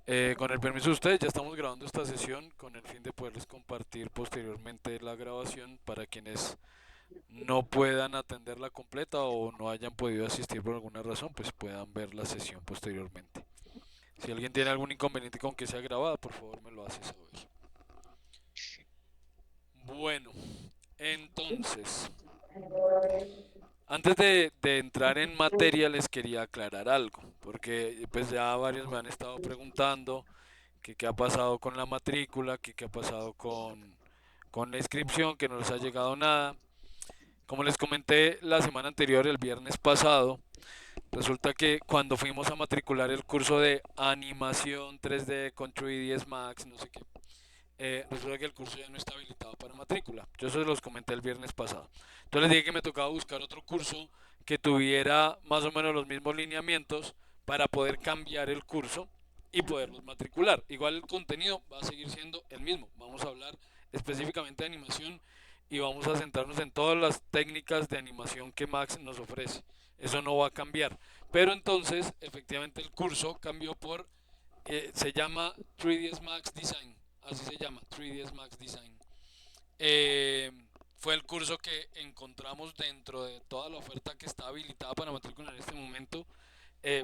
Con el permiso de ustedes, ya estamos grabando esta sesión con el fin de poderles compartir posteriormente la grabación para quienes no puedan atenderla completa o no hayan podido asistir por alguna razón, pues puedan ver la sesión posteriormente. Si alguien tiene algún inconveniente con que sea grabada, por favor me lo hace saber. Bueno, entonces, antes de entrar en materia les quería aclarar algo, porque pues ya varios me han estado preguntando que qué ha pasado con la matrícula, que qué ha pasado con la inscripción, que no les ha llegado nada. Como les comenté la semana anterior, el viernes pasado, resulta que cuando fuimos a matricular el curso de animación 3D con 3ds Max, no sé qué, resulta que el curso ya no está habilitado para matrícula. Yo eso los comenté el viernes pasado. Entonces les dije que me tocaba buscar otro curso que tuviera más o menos los mismos lineamientos para poder cambiar el curso y poderlos matricular. Igual el contenido va a seguir siendo el mismo. Vamos a hablar específicamente de animación y vamos a centrarnos en todas las técnicas de animación que Max nos ofrece. Eso no va a cambiar. Pero entonces, efectivamente, el curso cambió por se llama 3ds Max Design, así se llama, 3ds Max Design. Eh, Fue el curso que encontramos dentro de toda la oferta que está habilitada para matrícula en este momento.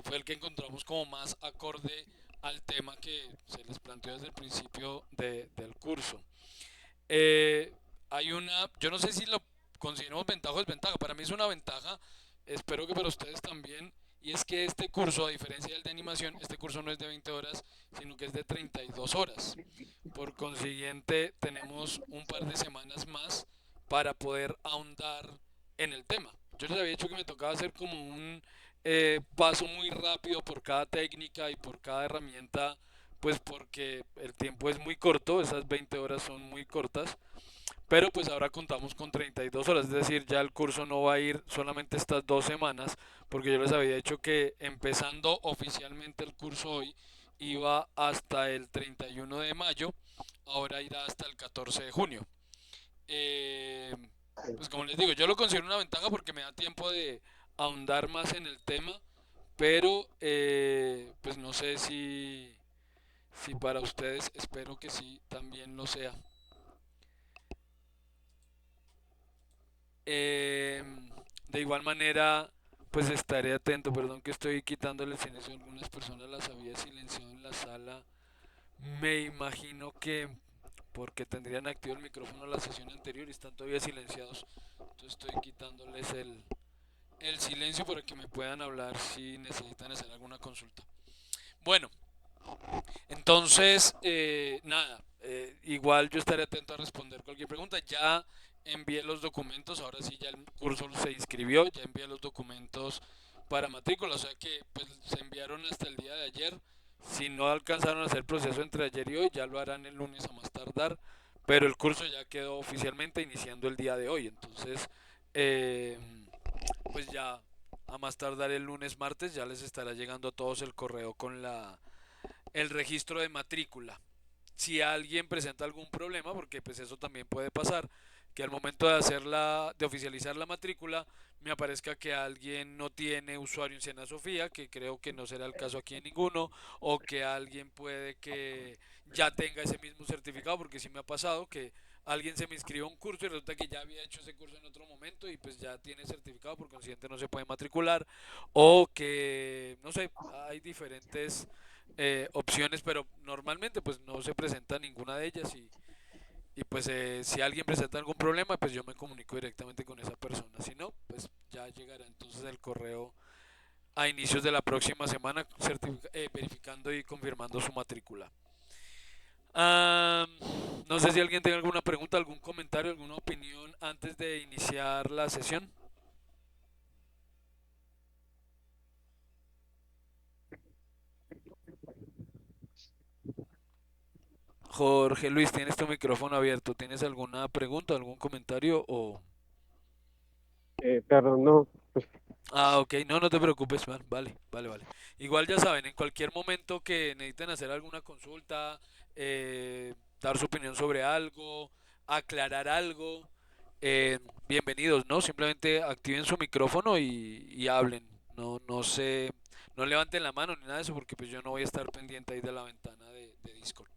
Fue el que encontramos como más acorde al tema que se les planteó desde el principio del curso. Eh, yo no sé si lo consideramos ventaja o desventaja, para mí es una ventaja, espero que para ustedes también, y es que este curso, a diferencia del de animación, este curso no es de 20 horas, sino que es de 32 horas. Por consiguiente, tenemos un par de semanas más para poder ahondar en el tema. Yo les había dicho que me tocaba hacer como un paso muy rápido por cada técnica y por cada herramienta, pues porque el tiempo es muy corto, esas 20 horas son muy cortas, pero pues ahora contamos con 32 horas, es decir, ya el curso no va a ir solamente estas 2 semanas, porque yo les había dicho que empezando oficialmente el curso hoy iba hasta el 31 de mayo, ahora irá hasta el 14 de junio. Eh, pues como les digo, yo lo considero una ventaja porque me da tiempo de ahondar más en el tema, pero pues no sé si para ustedes, espero que sí, también lo sea. Eh, de igual manera, pues estaré atento, perdón que estoy quitándole el silencio, algunas personas las había silenciado en la sala. Me imagino que porque tendrían activo el micrófono la sesión anterior y están todavía silenciados. Entonces estoy quitándoles el silencio para que me puedan hablar si necesitan hacer alguna consulta. Bueno, entonces, nada, igual yo estaré atento a responder cualquier pregunta. Ya envié los documentos, ahora sí ya el curso se inscribió, ya envié los documentos para matrícula, o sea que pues, se enviaron hasta el día de ayer. Si no alcanzaron a hacer el proceso entre ayer y hoy, ya lo harán el lunes a más tardar, pero el curso ya quedó oficialmente iniciando el día de hoy, entonces eh, pues ya a más tardar el lunes martes ya les estará llegando a todos el correo con el registro de matrícula. Si alguien presenta algún problema, porque pues eso también puede pasar, que al momento de oficializar la matrícula me aparezca que alguien no tiene usuario en Sena Sofía, que creo que no será el caso aquí en ninguno, o que alguien puede que ya tenga ese mismo certificado, porque sí me ha pasado que alguien se me inscribe a un curso y resulta que ya había hecho ese curso en otro momento y pues ya tiene certificado, por consiguiente no se puede matricular, o que, no sé, hay diferentes opciones, pero normalmente pues no se presenta ninguna de ellas y pues si alguien presenta algún problema, pues yo me comunico directamente con esa persona. Si no, pues ya llegará entonces el correo a inicios de la próxima semana verificando y confirmando su matrícula. Ah, no sé si alguien tiene alguna pregunta, algún comentario, alguna opinión antes de iniciar la sesión. Jorge Luis, tienes tu micrófono abierto. ¿Tienes alguna pregunta, algún comentario o...? Perdón, no, pues, Ah, ok, no, no te preocupes, man. Vale, vale, vale. Igual ya saben, en cualquier momento que necesiten hacer alguna consulta, dar su opinión sobre algo, aclarar algo, bienvenidos, ¿no? Simplemente activen su micrófono y hablen. No, no sé, No levanten la mano ni nada de eso porque pues yo no voy a estar pendiente ahí de la ventana de Discord.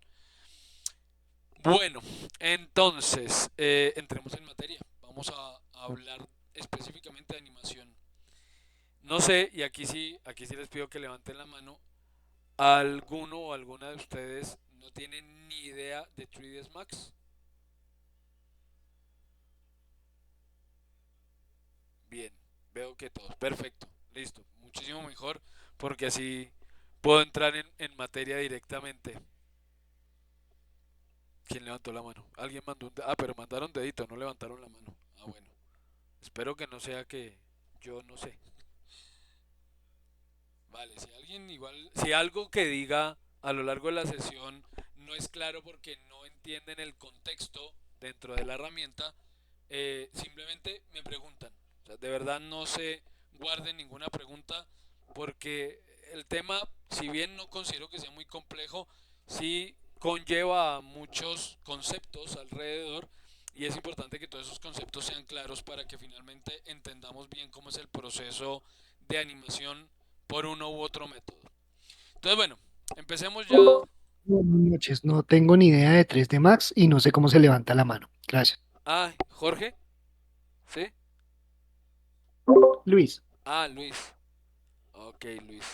Bueno, entonces, entremos en materia. Vamos a hablar específicamente de animación. No sé, y aquí sí les pido que levanten la mano. ¿Alguno o alguna de ustedes no tiene ni idea de 3ds Max? Bien, veo que todos. Perfecto, listo. Muchísimo mejor porque así puedo entrar en materia directamente. ¿Quién levantó la mano? Alguien mandó un dedo. Ah, pero mandaron dedito, no levantaron la mano. Ah, bueno. Espero que no sea que yo no sé. Vale, si alguien igual, si algo que diga a lo largo de la sesión no es claro porque no entienden el contexto dentro de la herramienta, simplemente me preguntan. O sea, de verdad no se guarden ninguna pregunta porque el tema, si bien no considero que sea muy complejo, sí conlleva muchos conceptos alrededor y es importante que todos esos conceptos sean claros para que finalmente entendamos bien cómo es el proceso de animación por uno u otro método. Entonces, bueno, empecemos ya. Buenas noches, no tengo ni idea de 3D Max y no sé cómo se levanta la mano. Gracias. Ah, Jorge, ¿sí? Luis, Ah, Luis. Ok, Luis.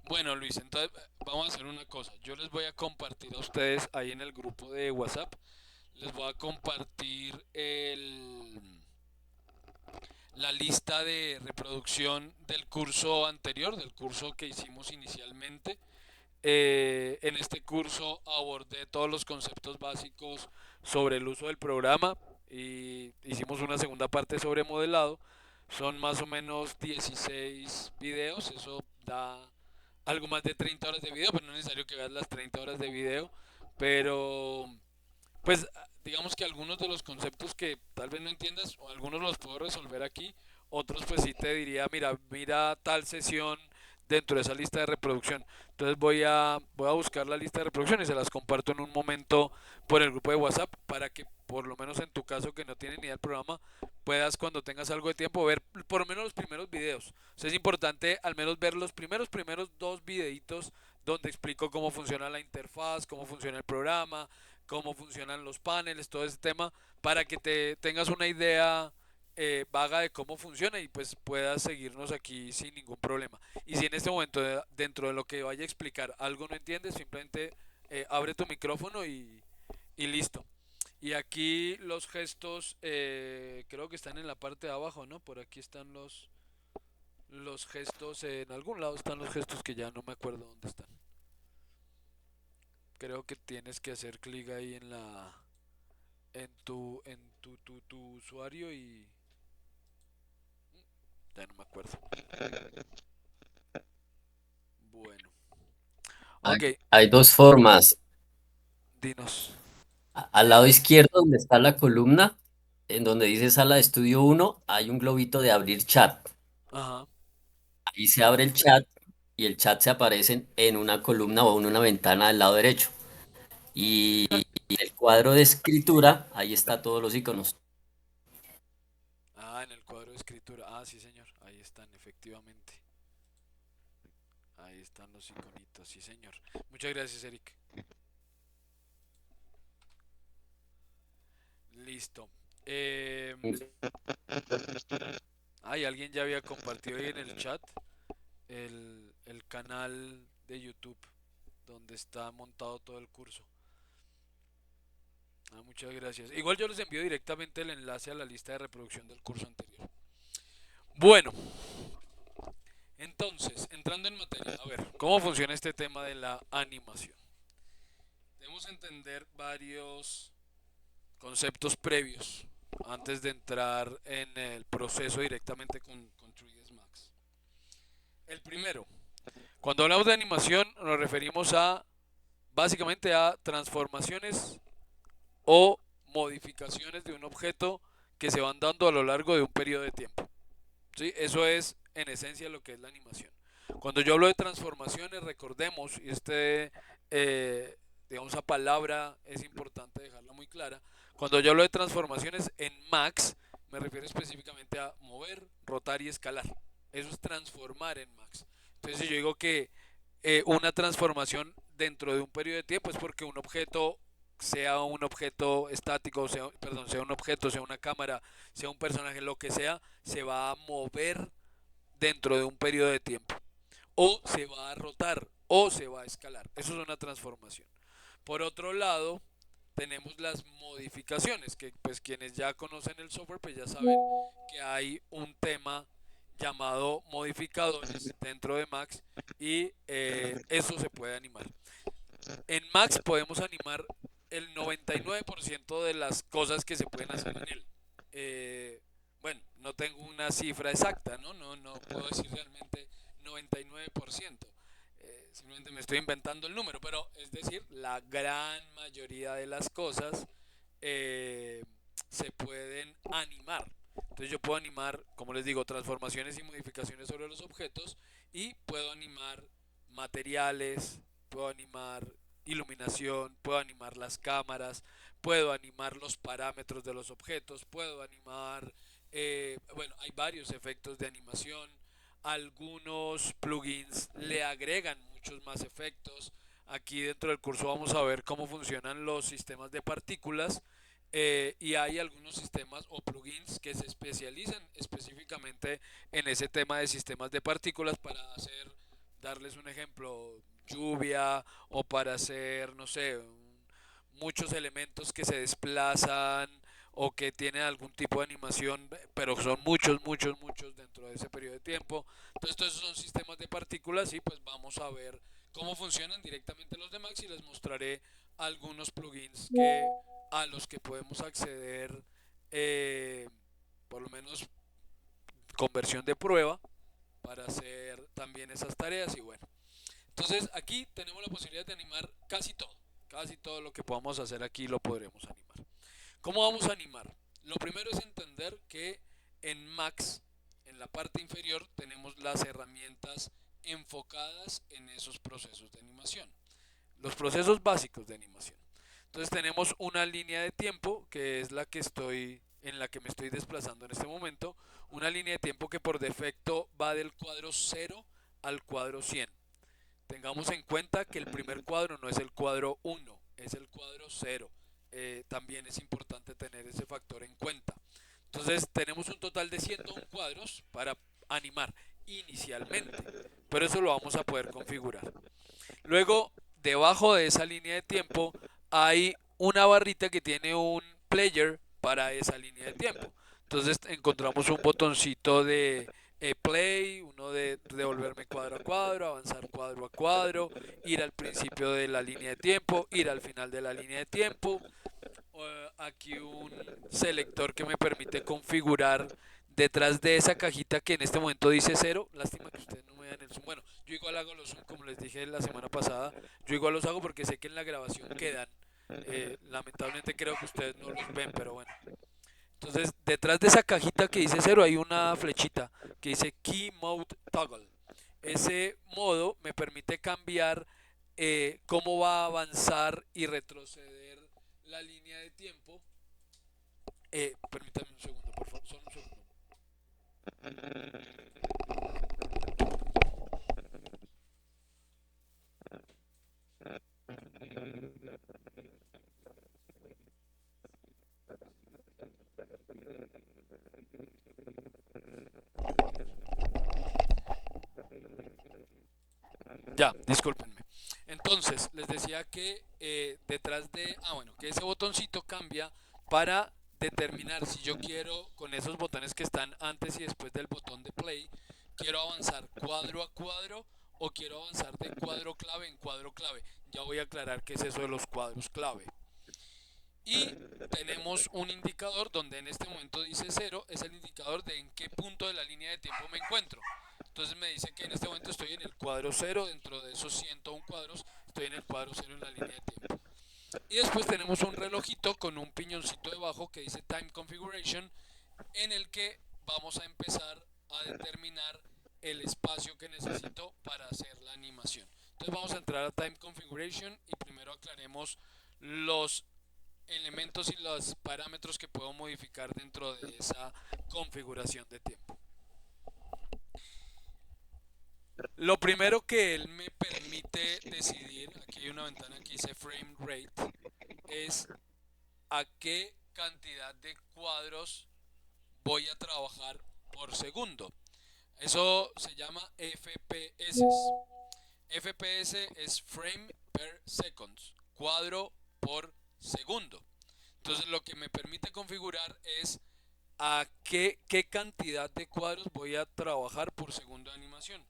Bueno, Luis, entonces vamos a hacer una cosa. Yo les voy a compartir a ustedes ahí en el grupo de WhatsApp. Les voy a compartir la lista de reproducción del curso anterior, del curso que hicimos inicialmente. En este curso abordé todos los conceptos básicos sobre el uso del programa y hicimos una segunda parte sobre modelado. Son más o menos 16 videos, eso da algo más de 30 horas de video, pero no es necesario que veas las 30 horas de video, pero pues digamos que algunos de los conceptos que tal vez no entiendas, o algunos los puedo resolver aquí, otros pues sí te diría, mira tal sesión dentro de esa lista de reproducción. Entonces voy a buscar la lista de reproducción y se las comparto en un momento por el grupo de WhatsApp para que por lo menos en tu caso que no tienes ni idea del programa, puedas cuando tengas algo de tiempo ver por lo menos los primeros videos. O sea, es importante al menos ver los primeros dos videitos donde explico cómo funciona la interfaz, cómo funciona el programa, cómo funcionan los paneles, todo ese tema, para que te tengas una idea vaga de cómo funciona y pues puedas seguirnos aquí sin ningún problema. Y si en este momento dentro de lo que vaya a explicar algo no entiendes, simplemente abre tu micrófono y listo. Y aquí los gestos creo que están en la parte de abajo, ¿no? Por aquí están los gestos, en algún lado están los gestos que ya no me acuerdo dónde están. Creo que tienes que hacer clic ahí en tu usuario y ya no me acuerdo. Bueno, Hay, ok, hay dos formas. dinos. Al lado izquierdo, donde está la columna, en donde dice sala de estudio 1, hay un globito de abrir chat. Ajá. Ahí se abre el chat y el chat se aparece en una columna o en una ventana del lado derecho. Y el cuadro de escritura, ahí está todos los iconos. Ah, en el cuadro de escritura. Ah, sí, señor. Ahí están, efectivamente. Ahí están los iconitos, sí, señor. Muchas gracias, Eric. Listo. Eh, alguien ya había compartido ahí en el chat el canal de YouTube donde está montado todo el curso. Ah, muchas gracias. Igual yo les envío directamente el enlace a la lista de reproducción del curso anterior. Bueno, entonces, entrando en materia, a ver, ¿cómo funciona este tema de la animación? Debemos entender varios conceptos previos antes de entrar en el proceso directamente con 3ds Max. El primero, cuando hablamos de animación nos referimos a básicamente a transformaciones o modificaciones de un objeto que se van dando a lo largo de un periodo de tiempo. ¿Sí? Eso es en esencia lo que es la animación. Cuando yo hablo de transformaciones, recordemos, y digamos, esa palabra es importante dejarla muy clara. Cuando yo hablo de transformaciones en Max, me refiero específicamente a mover, rotar y escalar. Eso es transformar en Max. Entonces, si yo digo que una transformación dentro de un periodo de tiempo es porque un objeto, sea un objeto estático, sea, perdón, sea un objeto, sea una cámara, sea un personaje, lo que sea, se va a mover dentro de un periodo de tiempo. O se va a rotar, o se va a escalar. Eso es una transformación. Por otro lado, tenemos las modificaciones, que pues quienes ya conocen el software pues ya saben que hay un tema llamado modificadores dentro de Max y eso se puede animar. En Max podemos animar el 99% de las cosas que se pueden hacer en él. Eh, bueno, no tengo una cifra exacta, ¿no? No puedo decir realmente 99%. Simplemente me estoy inventando el número, pero es decir, la gran mayoría de las cosas eh, se pueden animar. Entonces yo puedo animar, como les digo, transformaciones y modificaciones sobre los objetos y puedo animar materiales, puedo animar iluminación, puedo animar las cámaras, puedo animar los parámetros de los objetos, puedo animar, bueno, hay varios efectos de animación, algunos plugins le agregan muchos más efectos. Aquí dentro del curso vamos a ver cómo funcionan los sistemas de partículas y hay algunos sistemas o plugins que se especializan específicamente en ese tema de sistemas de partículas para hacer, darles un ejemplo, lluvia o para hacer, no sé, muchos elementos que se desplazan o que tienen algún tipo de animación, pero son muchos dentro de ese periodo de tiempo. Entonces, todos esos son sistemas de partículas y pues vamos a ver cómo funcionan directamente los de Max y les mostraré algunos plugins que a los que podemos acceder, eh, por lo menos con versión de prueba, para hacer también esas tareas y bueno. Entonces aquí tenemos la posibilidad de animar casi todo lo que podamos hacer aquí lo podremos animar. ¿Cómo vamos a animar? Lo primero es entender que en Max, en la parte inferior, tenemos las herramientas enfocadas en esos procesos de animación. Los procesos básicos de animación. Entonces tenemos una línea de tiempo que es la que estoy en la que me estoy desplazando en este momento, una línea de tiempo que por defecto va del cuadro 0 al cuadro 100. Tengamos en cuenta que el primer cuadro no es el cuadro 1, es el cuadro 0. También es importante tener ese factor en cuenta. Entonces tenemos un total de 101 cuadros para animar inicialmente, pero eso lo vamos a poder configurar. Luego, debajo de esa línea de tiempo hay una barrita que tiene un player para esa línea de tiempo. Entonces encontramos un botoncito de play, uno de devolverme cuadro a cuadro, avanzar cuadro a cuadro, ir al principio de la línea de tiempo, ir al final de la línea de tiempo. Aquí un selector que me permite configurar detrás de esa cajita que en este momento dice 0. Lástima que ustedes no me vean el zoom. Bueno, yo igual hago los zoom como les dije la semana pasada. Yo igual los hago porque sé que en la grabación quedan. Lamentablemente creo que ustedes no los ven, pero bueno. Entonces, detrás de esa cajita que dice 0 hay una flechita que dice Key Mode Toggle. Ese modo me permite cambiar cómo va a avanzar y retroceder la línea de tiempo. Permítame un segundo, por favor, solo un segundo. Ya, discúlpenme. Entonces, les decía que detrás de, bueno, que ese botoncito cambia para determinar si yo quiero, con esos botones que están antes y después del botón de play, quiero avanzar cuadro a cuadro o quiero avanzar de cuadro clave en cuadro clave. Ya voy a aclarar qué es eso de los cuadros clave. Y tenemos un indicador donde en este momento dice 0, es el indicador de en qué punto de la línea de tiempo me encuentro. Entonces me dice que en este momento estoy en el cuadro 0, dentro de esos 101 cuadros, estoy en el cuadro 0 en la línea de tiempo. Y después tenemos un relojito con un piñoncito debajo que dice Time Configuration, en el que vamos a empezar a determinar el espacio que necesito para hacer la animación. Entonces vamos a entrar a Time Configuration y primero aclaremos los elementos y los parámetros que puedo modificar dentro de esa configuración de tiempo. Lo primero que él me permite decidir, aquí hay una ventana que dice frame rate, es a qué cantidad de cuadros voy a trabajar por segundo. Eso se llama FPS. FPS es frame per seconds, cuadro por segundo. Entonces lo que me permite configurar es a qué cantidad de cuadros voy a trabajar por segundo de animación.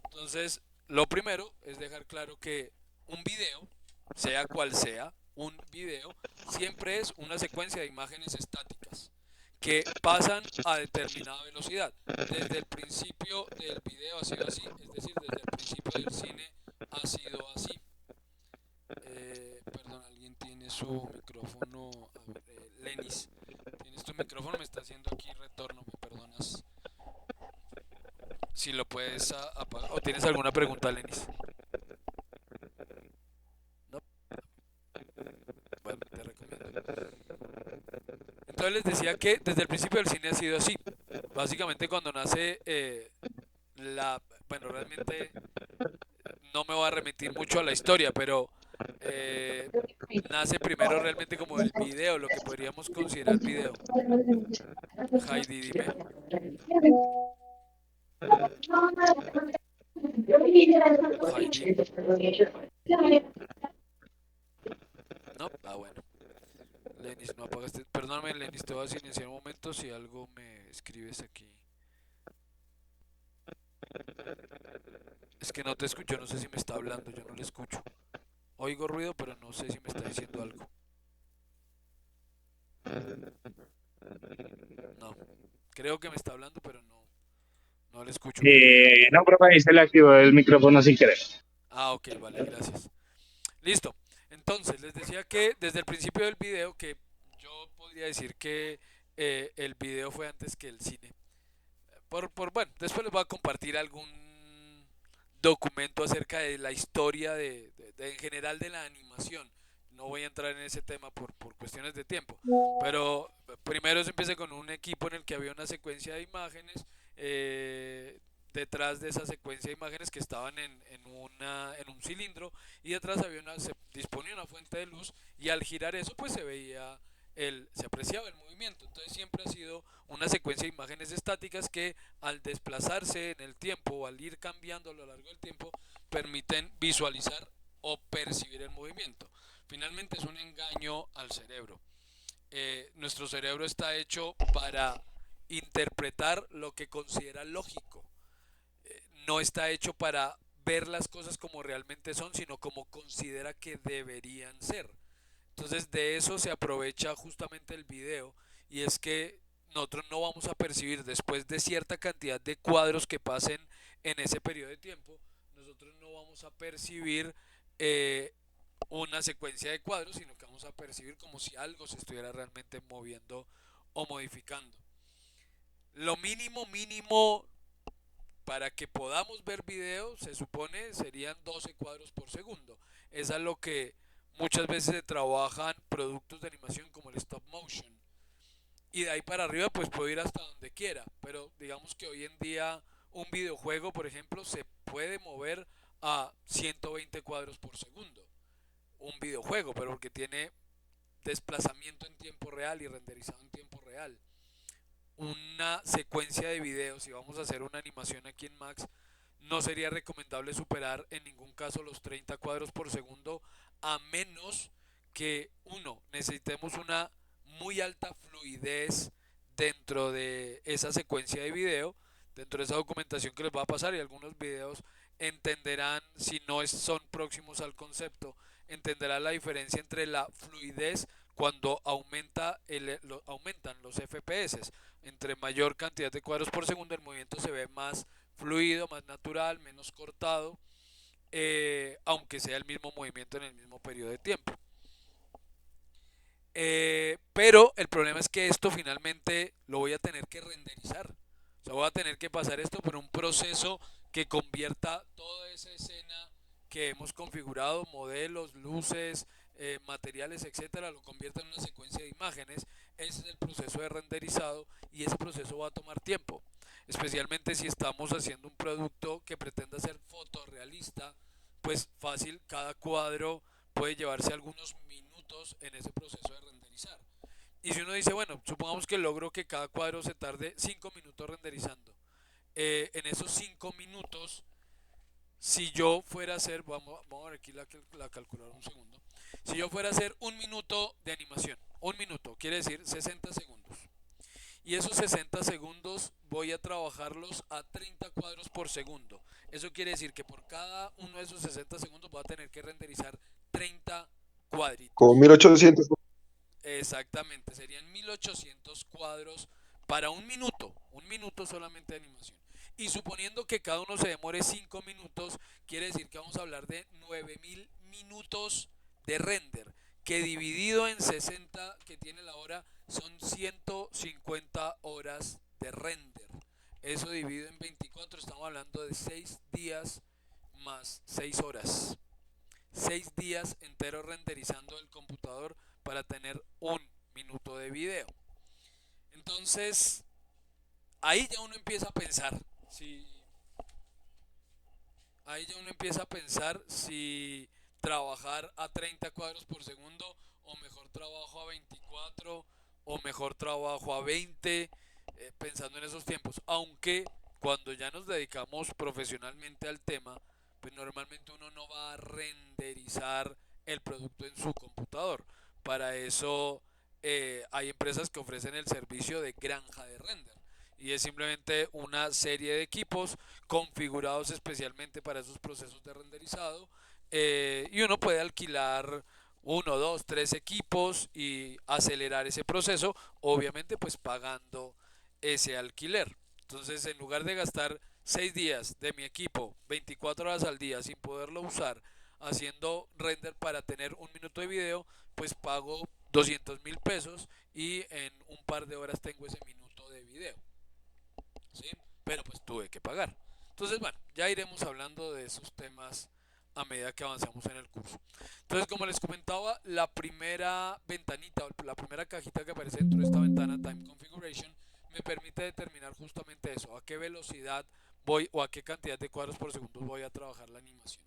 Entonces, lo primero es dejar claro que un video, sea cual sea, un video, siempre es una secuencia de imágenes estáticas que pasan a determinada velocidad. Desde el principio del video ha sido así, es decir, desde el principio del cine ha sido así. Perdón, alguien tiene su micrófono. A ver, Lenis, tienes tu micrófono, me está haciendo aquí retorno, me perdonas. Si lo puedes apagar. ¿O tienes alguna pregunta, Lenis? No, bueno, te recomiendo. Entonces les decía que desde el principio del cine ha sido así. Básicamente cuando nace bueno, realmente no me voy a remitir mucho a la historia, pero eh, nace primero realmente como el video, lo que podríamos considerar video. Heidi, dime. Heidi, no, bueno. Lenis, no apagaste. Perdóname, Lenis, te vas a iniciar un momento. Si algo me escribes aquí. Es que no te escucho, no sé si me está hablando, yo no le escucho. Oigo ruido, pero no sé si me está diciendo algo. No, creo que me está hablando, pero no le escucho, qué pena. No, profe, ahí se le activó el micrófono sin querer. Ah, ok, vale, gracias. Listo. Entonces, les decía que desde el principio del video, que yo podría decir que el video fue antes que el cine. Bueno, después les voy a compartir algún documento acerca de la historia en general de la animación. No voy a entrar en ese tema por cuestiones de tiempo. Pero primero se empieza con un equipo en el que había una secuencia de imágenes. Detrás de esa secuencia de imágenes que estaban en un cilindro y detrás se disponía una fuente de luz y al girar eso pues se apreciaba el movimiento. Entonces siempre ha sido una secuencia de imágenes estáticas que al desplazarse en el tiempo o al ir cambiando a lo largo del tiempo permiten visualizar o percibir el movimiento. Finalmente es un engaño al cerebro. Nuestro cerebro está hecho para interpretar lo que considera lógico. No está hecho para ver las cosas como realmente son, sino como considera que deberían ser. Entonces de eso se aprovecha justamente el video y es que nosotros no vamos a percibir después de cierta cantidad de cuadros que pasen en ese periodo de tiempo, nosotros no vamos a percibir eh, una secuencia de cuadros, sino que vamos a percibir como si algo se estuviera realmente moviendo o modificando. Lo mínimo mínimo para que podamos ver video, se supone serían 12 cuadros por segundo. Es a lo que muchas veces se trabajan productos de animación como el stop motion. Y de ahí para arriba pues puedo ir hasta donde quiera. Pero digamos que hoy en día un videojuego, por ejemplo, se puede mover a 120 cuadros por segundo. Un videojuego, pero porque tiene desplazamiento en tiempo real y renderizado en tiempo real. Una secuencia de videos, si vamos a hacer una animación aquí en Max, no sería recomendable superar en ningún caso los 30 cuadros por segundo, a menos que uno necesitemos una muy alta fluidez dentro de esa secuencia de video, dentro de esa documentación que les va a pasar y algunos videos entenderán, si no son próximos al concepto, entenderán la diferencia entre la fluidez cuando aumentan los FPS. Entre mayor cantidad de cuadros por segundo, el movimiento se ve más fluido, más natural, menos cortado, aunque sea el mismo movimiento en el mismo periodo de tiempo. Pero el problema es que esto finalmente lo voy a tener que renderizar. O sea, voy a tener que pasar esto por un proceso que convierta toda esa escena que hemos configurado, modelos, luces, materiales, etcétera, lo convierta en una secuencia de imágenes. Ese es el proceso de renderizado y ese proceso va a tomar tiempo. especialmente si estamos haciendo un producto que pretenda ser fotorrealista, pues fácil, cada cuadro puede llevarse algunos minutos en ese proceso de renderizar. Y si uno dice, bueno, supongamos que logro que cada cuadro se tarde 5 minutos renderizando. En esos 5 minutos, si yo fuera a hacer, vamos a ver aquí la calculadora un segundo. Si yo fuera a hacer un minuto de animación, un minuto, quiere decir 60 segundos. Y esos 60 segundos voy a trabajarlos a 30 cuadros por segundo. Eso quiere decir que por cada uno de esos 60 segundos voy a tener que renderizar 30 Como cuadritos. 1800. Exactamente, serían 1800 cuadros para un minuto solamente de animación. Y suponiendo que cada uno se demore 5 minutos, quiere decir que vamos a hablar de 9000 minutos de render, que dividido en 60 que tiene la hora son 150 horas de render. Eso dividido en 24, estamos hablando de 6 días más 6 horas. 6 días enteros renderizando el computador para tener un minuto de video. Entonces, ahí ya uno empieza a pensar si ahí ya uno empieza a pensar si trabajar a 30 cuadros por segundo o mejor trabajo a 24 o mejor trabajo a 20, pensando en esos tiempos. Aunque cuando ya nos dedicamos profesionalmente al tema, pues normalmente uno no va a renderizar el producto en su computador. Para eso hay empresas que ofrecen el servicio de granja de render. Y es simplemente una serie de equipos configurados especialmente para esos procesos de renderizado. Y uno puede alquilar uno, dos, tres equipos y acelerar ese proceso, obviamente pues pagando ese alquiler. Entonces, en lugar de gastar 6 días de mi equipo, 24 horas al día sin poderlo usar, haciendo render para tener un minuto de video, pues pago 200.000 pesos y en un par de horas tengo ese minuto de video. ¿Sí? Pero pues tuve que pagar. Entonces, bueno, ya iremos hablando de esos temas a medida que avanzamos en el curso. Entonces, como les comentaba, la primera ventanita o la primera cajita que aparece dentro de esta ventana, Time Configuration, me permite determinar justamente eso, a qué velocidad voy o a qué cantidad de cuadros por segundo voy a trabajar la animación.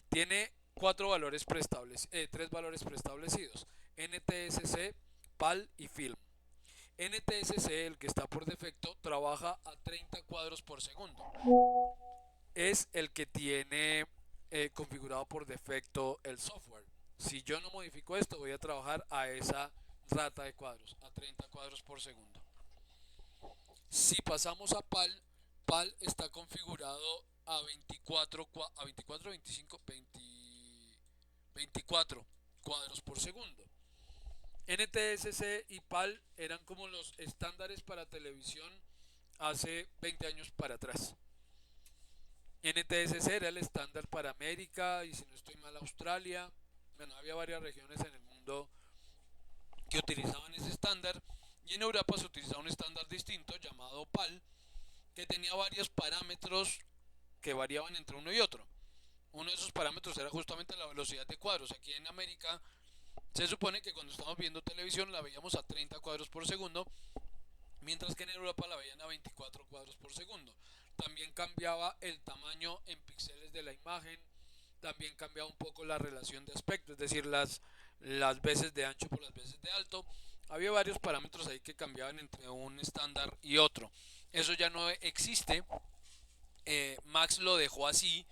Tiene tres valores preestablecidos: NTSC, PAL y Film. NTSC, el que está por defecto, trabaja a 30 cuadros por segundo. Es el que tiene configurado por defecto el software. Si yo no modifico esto, voy a trabajar a esa rata de cuadros, a 30 cuadros por segundo. Si pasamos a PAL, PAL está configurado a 24 cuadros por segundo. NTSC y PAL eran como los estándares para televisión hace 20 años para atrás. NTSC era el estándar para América y, si no estoy mal, Australia. Bueno, había varias regiones en el mundo que utilizaban ese estándar, y en Europa se utilizaba un estándar distinto llamado PAL, que tenía varios parámetros que variaban entre uno y otro. Uno de esos parámetros era justamente la velocidad de cuadros. Aquí en América se supone que cuando estamos viendo televisión la veíamos a 30 cuadros por segundo, mientras que en Europa la veían a 24 cuadros por segundo. También cambiaba el tamaño en píxeles de la imagen, también cambiaba un poco la relación de aspecto, es decir, las veces de ancho por las veces de alto. Había varios parámetros ahí que cambiaban entre un estándar y otro. Eso ya no existe. Max lo dejó así,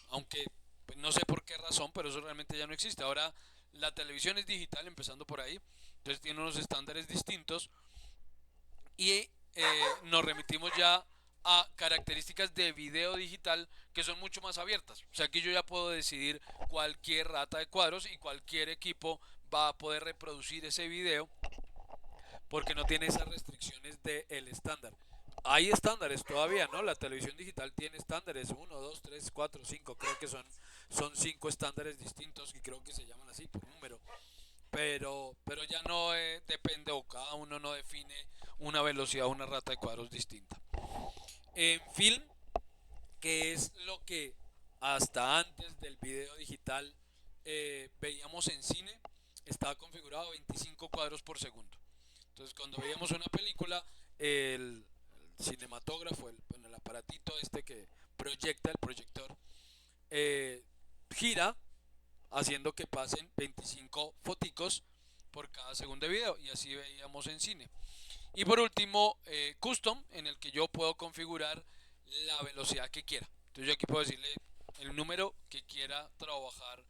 aunque pues, no sé por qué razón, pero eso realmente ya no existe. Ahora la televisión es digital, empezando por ahí, entonces tiene unos estándares distintos, y nos remitimos ya a características de video digital que son mucho más abiertas. O sea, aquí yo ya puedo decidir cualquier rata de cuadros y cualquier equipo va a poder reproducir ese video porque no tiene esas restricciones del estándar. Hay estándares todavía, ¿no? La televisión digital tiene estándares: uno, 2, 3, 4, 5. Creo que son 5 estándares distintos y creo que se llaman así por número. Pero ya no depende, o cada uno no define una velocidad o una rata de cuadros distinta. En film, que es lo que hasta antes del video digital veíamos en cine, estaba configurado a 25 cuadros por segundo. Entonces, cuando veíamos una película, el cinematógrafo, aparatito este que proyecta el proyector, gira haciendo que pasen 25 foticos por cada segundo de video y así veíamos en cine. Y por último, custom, en el que yo puedo configurar la velocidad que quiera. Entonces yo aquí puedo decirle el número que quiera trabajar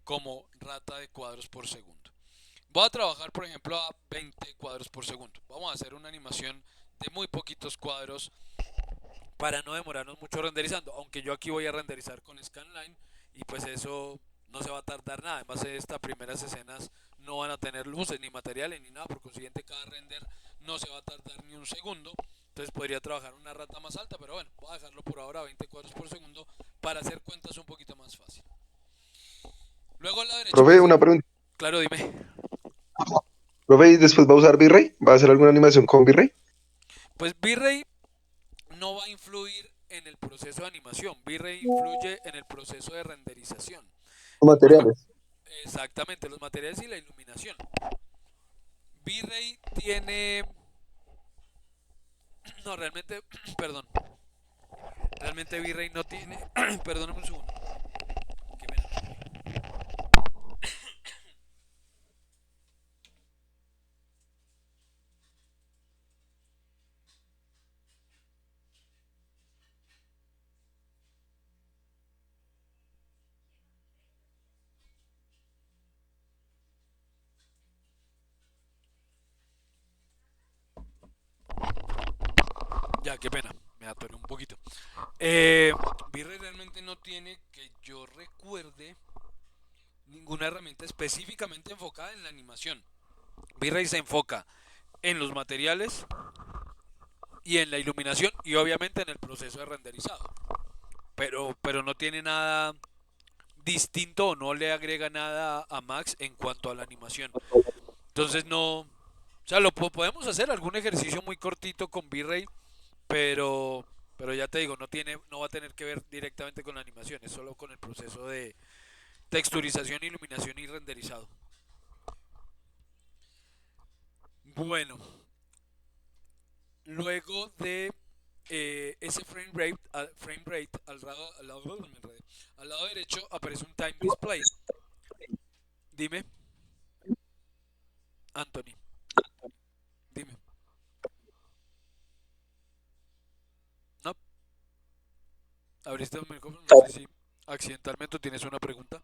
como rata de cuadros por segundo. Voy a trabajar, por ejemplo, a 20 cuadros por segundo. Vamos a hacer una animación de muy poquitos cuadros para no demorarnos mucho renderizando. Aunque yo aquí voy a renderizar con Scanline y pues eso no se va a tardar nada. Además, estas primeras escenas no van a tener luces ni materiales ni nada. Por consiguiente, cada render no se va a tardar ni un segundo. Entonces podría trabajar una rata más alta, pero bueno, voy a dejarlo por ahora a 20 cuadros por segundo para hacer cuentas un poquito más fácil. Luego a la derecha, Profe, una pregunta. claro, dime. Profe, ¿y después va a usar V-Ray? ¿Va a hacer alguna animación con V-Ray? Pues V-Ray no va a influir en el proceso de animación. V-Ray influye en el proceso de renderización. Materiales. Exactamente, los materiales y la iluminación. V-Ray tiene... No, realmente, perdón. Realmente V-Ray no tiene... Perdóname un segundo. Qué pena. Ya, qué pena. Me atoré un poquito. V-Ray realmente no tiene, que yo recuerde, ninguna herramienta específicamente enfocada en la animación. V-Ray se enfoca en los materiales y en la iluminación y obviamente en el proceso de renderizado. Pero no tiene nada distinto o no le agrega nada a Max en cuanto a la animación. Entonces no, o sea, podemos hacer algún ejercicio muy cortito con V-Ray, pero ya te digo, no va a tener que ver directamente con la animación, es solo con el proceso de texturización, iluminación y renderizado. Bueno, luego de ese frame rate al lado derecho aparece un time display. Dime, Anthony, dime. No, abriste el micrófono, no sé si accidentalmente tienes una pregunta.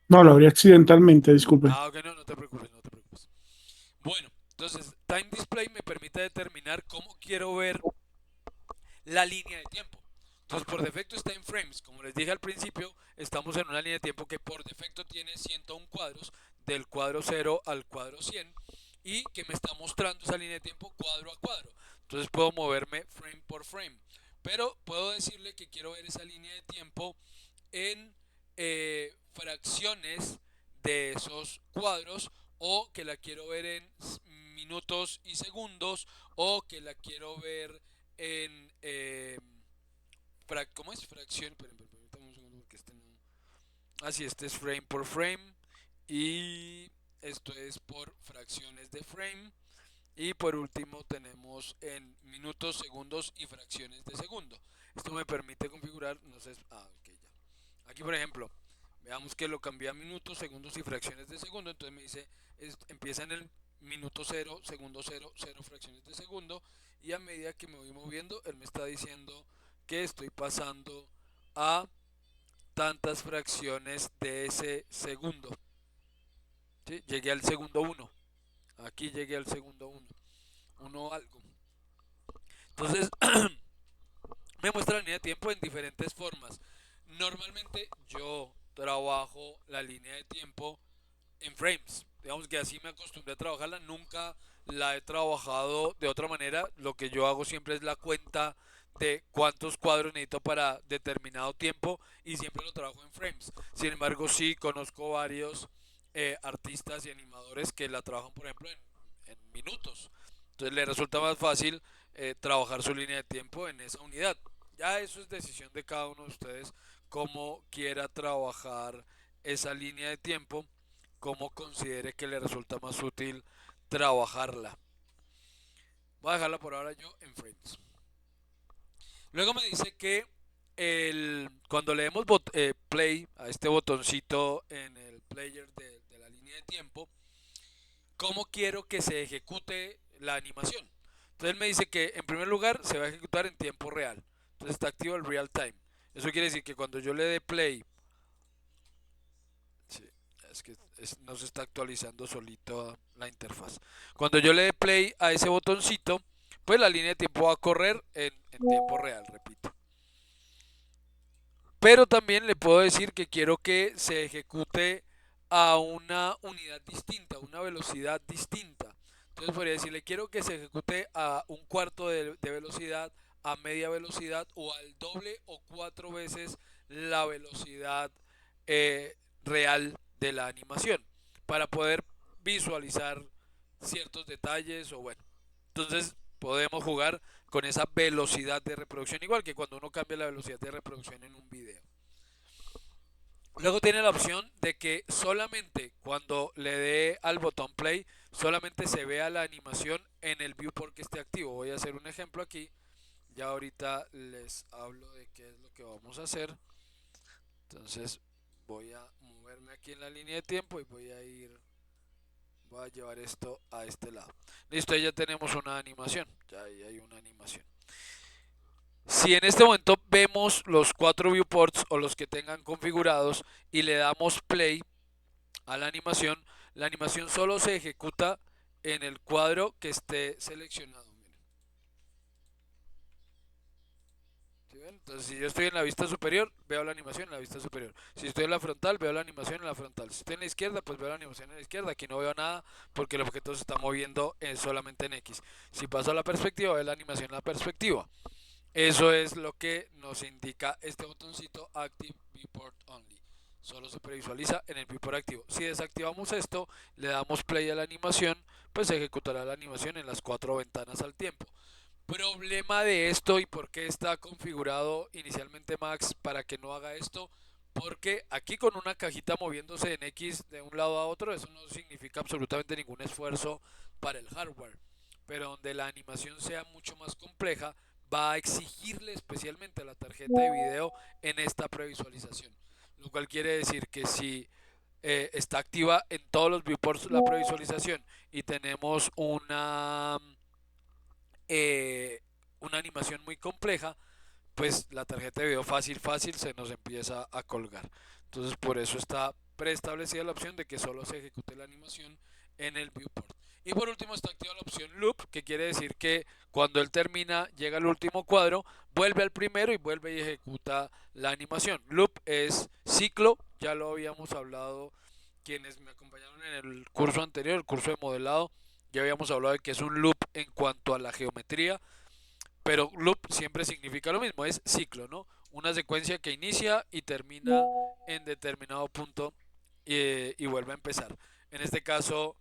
No, lo abrí accidentalmente, disculpe. Ah, ok, no, no te preocupes, no te preocupes. Bueno, entonces time display me permite determinar cómo quiero ver la línea de tiempo. Entonces por defecto está en frames. Como les dije al principio, estamos en una línea de tiempo que por defecto tiene 101 cuadros, del cuadro 0 al cuadro 100, y que me está mostrando esa línea de tiempo cuadro a cuadro. Entonces puedo moverme frame por frame. Pero puedo decirle que quiero ver esa línea de tiempo en fracciones de esos cuadros, o que la quiero ver en minutos y segundos, o que la quiero ver en ¿cómo es? Fracción, permítame un segundo porque este no. Así, este es frame por frame y esto es por fracciones de frame. Y por último tenemos en minutos, segundos y fracciones de segundo. Esto me permite configurar, no sé, ok, ya. Aquí por ejemplo, veamos que lo cambié a minutos, segundos y fracciones de segundo. Entonces me dice, empieza en el minuto 0, segundo 0, 0 fracciones de segundo. Y a medida que me voy moviendo, él me está diciendo que estoy pasando a tantas fracciones de ese segundo. ¿Sí? Llegué al segundo 1. Aquí llegué al segundo 1. 1 algo. Entonces, me muestra la línea de tiempo en diferentes formas. Normalmente yo trabajo la línea de tiempo en frames. Digamos que así me acostumbré a trabajarla. Nunca la he trabajado de otra manera. Lo que yo hago siempre es la cuenta de cuántos cuadros necesito para determinado tiempo y siempre lo trabajo en frames. Sin embargo, sí conozco varios artistas y animadores que la trabajan, por ejemplo, en minutos. Entonces le resulta más fácil trabajar su línea de tiempo en esa unidad. Ya eso es decisión de cada uno de ustedes, cómo quiera trabajar esa línea de tiempo, cómo considere que le resulta más útil trabajarla. Voy a dejarla por ahora yo en frames. Luego me dice que cuando le demos play a este botoncito en el player de la línea de tiempo, ¿cómo quiero que se ejecute la animación? Entonces él me dice que en primer lugar se va a ejecutar en tiempo real. Entonces está activo el real time. Eso quiere decir que cuando yo le dé play, sí, es que no se está actualizando solito la interfaz. Cuando yo le dé play a ese botoncito, pues la línea de tiempo va a correr en tiempo real, repito. Pero también le puedo decir que quiero que se ejecute a una unidad distinta, una velocidad distinta. Entonces podría decirle, quiero que se ejecute a un cuarto de velocidad, a media velocidad o al doble o 4 veces la velocidad real de la animación para poder visualizar ciertos detalles o bueno. Entonces podemos jugar con esa velocidad de reproducción, igual que cuando uno cambia la velocidad de reproducción en un video. Luego tiene la opción de que solamente cuando le dé al botón play, solamente se vea la animación en el viewport que esté activo. Voy a hacer un ejemplo aquí. Ya ahorita les hablo de qué es lo que vamos a hacer. Entonces voy a moverme aquí en la línea de tiempo y voy a llevar esto a este lado. Listo, ahí ya tenemos una animación. Ya ahí hay una animación. Si en este momento vemos los 4 viewports o los que tengan configurados y le damos play a la animación solo se ejecuta en el cuadro que esté seleccionado. Miren. ¿Sí ven? Entonces, si yo estoy en la vista superior, veo la animación en la vista superior. Si estoy en la frontal, veo la animación en la frontal. Si estoy en la izquierda, pues veo la animación en la izquierda. Aquí no veo nada porque el objeto se está moviendo solamente en X. Si paso a la perspectiva, veo la animación en la perspectiva. Eso es lo que nos indica este botoncito Active Viewport Only. Solo se previsualiza en el viewport activo. Si desactivamos esto, le damos play a la animación, pues se ejecutará la animación en las 4 ventanas al tiempo. Problema de esto y por qué está configurado inicialmente Max para que no haga esto. Porque aquí con una cajita moviéndose en X de un lado a otro, eso no significa absolutamente ningún esfuerzo para el hardware. Pero donde la animación sea mucho más compleja, va a exigirle especialmente a la tarjeta de video en esta previsualización. Lo cual quiere decir que si está activa en todos los viewports la previsualización y tenemos una animación muy compleja, pues la tarjeta de video fácil se nos empieza a colgar. Entonces por eso está preestablecida la opción de que solo se ejecute la animación en el viewport. Y por último está activa la opción loop, que quiere decir que cuando él termina, llega al último cuadro, vuelve al primero y vuelve y ejecuta la animación. Loop es ciclo, ya lo habíamos hablado quienes me acompañaron en el curso anterior, el curso de modelado, ya habíamos hablado de que es un loop en cuanto a la geometría, pero loop siempre significa lo mismo, es ciclo, ¿no? Una secuencia que inicia y termina en determinado punto y vuelve a empezar. En este caso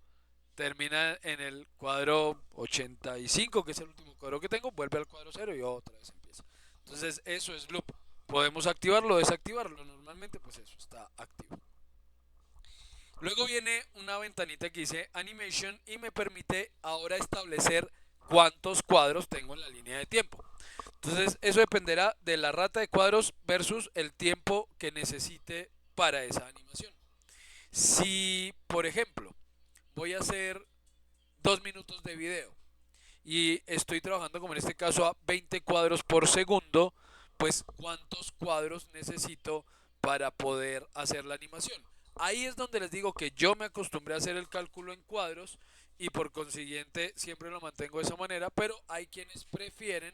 termina en el cuadro 85, que es el último cuadro que tengo, vuelve al cuadro 0 y otra vez empieza. Entonces eso es loop. Podemos activarlo o desactivarlo. Normalmente pues eso está activo. Luego viene una ventanita que dice Animation y me permite ahora establecer cuántos cuadros tengo en la línea de tiempo. Entonces eso dependerá de la rata de cuadros versus el tiempo que necesite para esa animación. Si, por ejemplo, voy a hacer 2 minutos de video y estoy trabajando como en este caso a 20 cuadros por segundo, pues cuántos cuadros necesito para poder hacer la animación. Ahí es donde les digo que yo me acostumbré a hacer el cálculo en cuadros y por consiguiente siempre lo mantengo de esa manera, pero hay quienes prefieren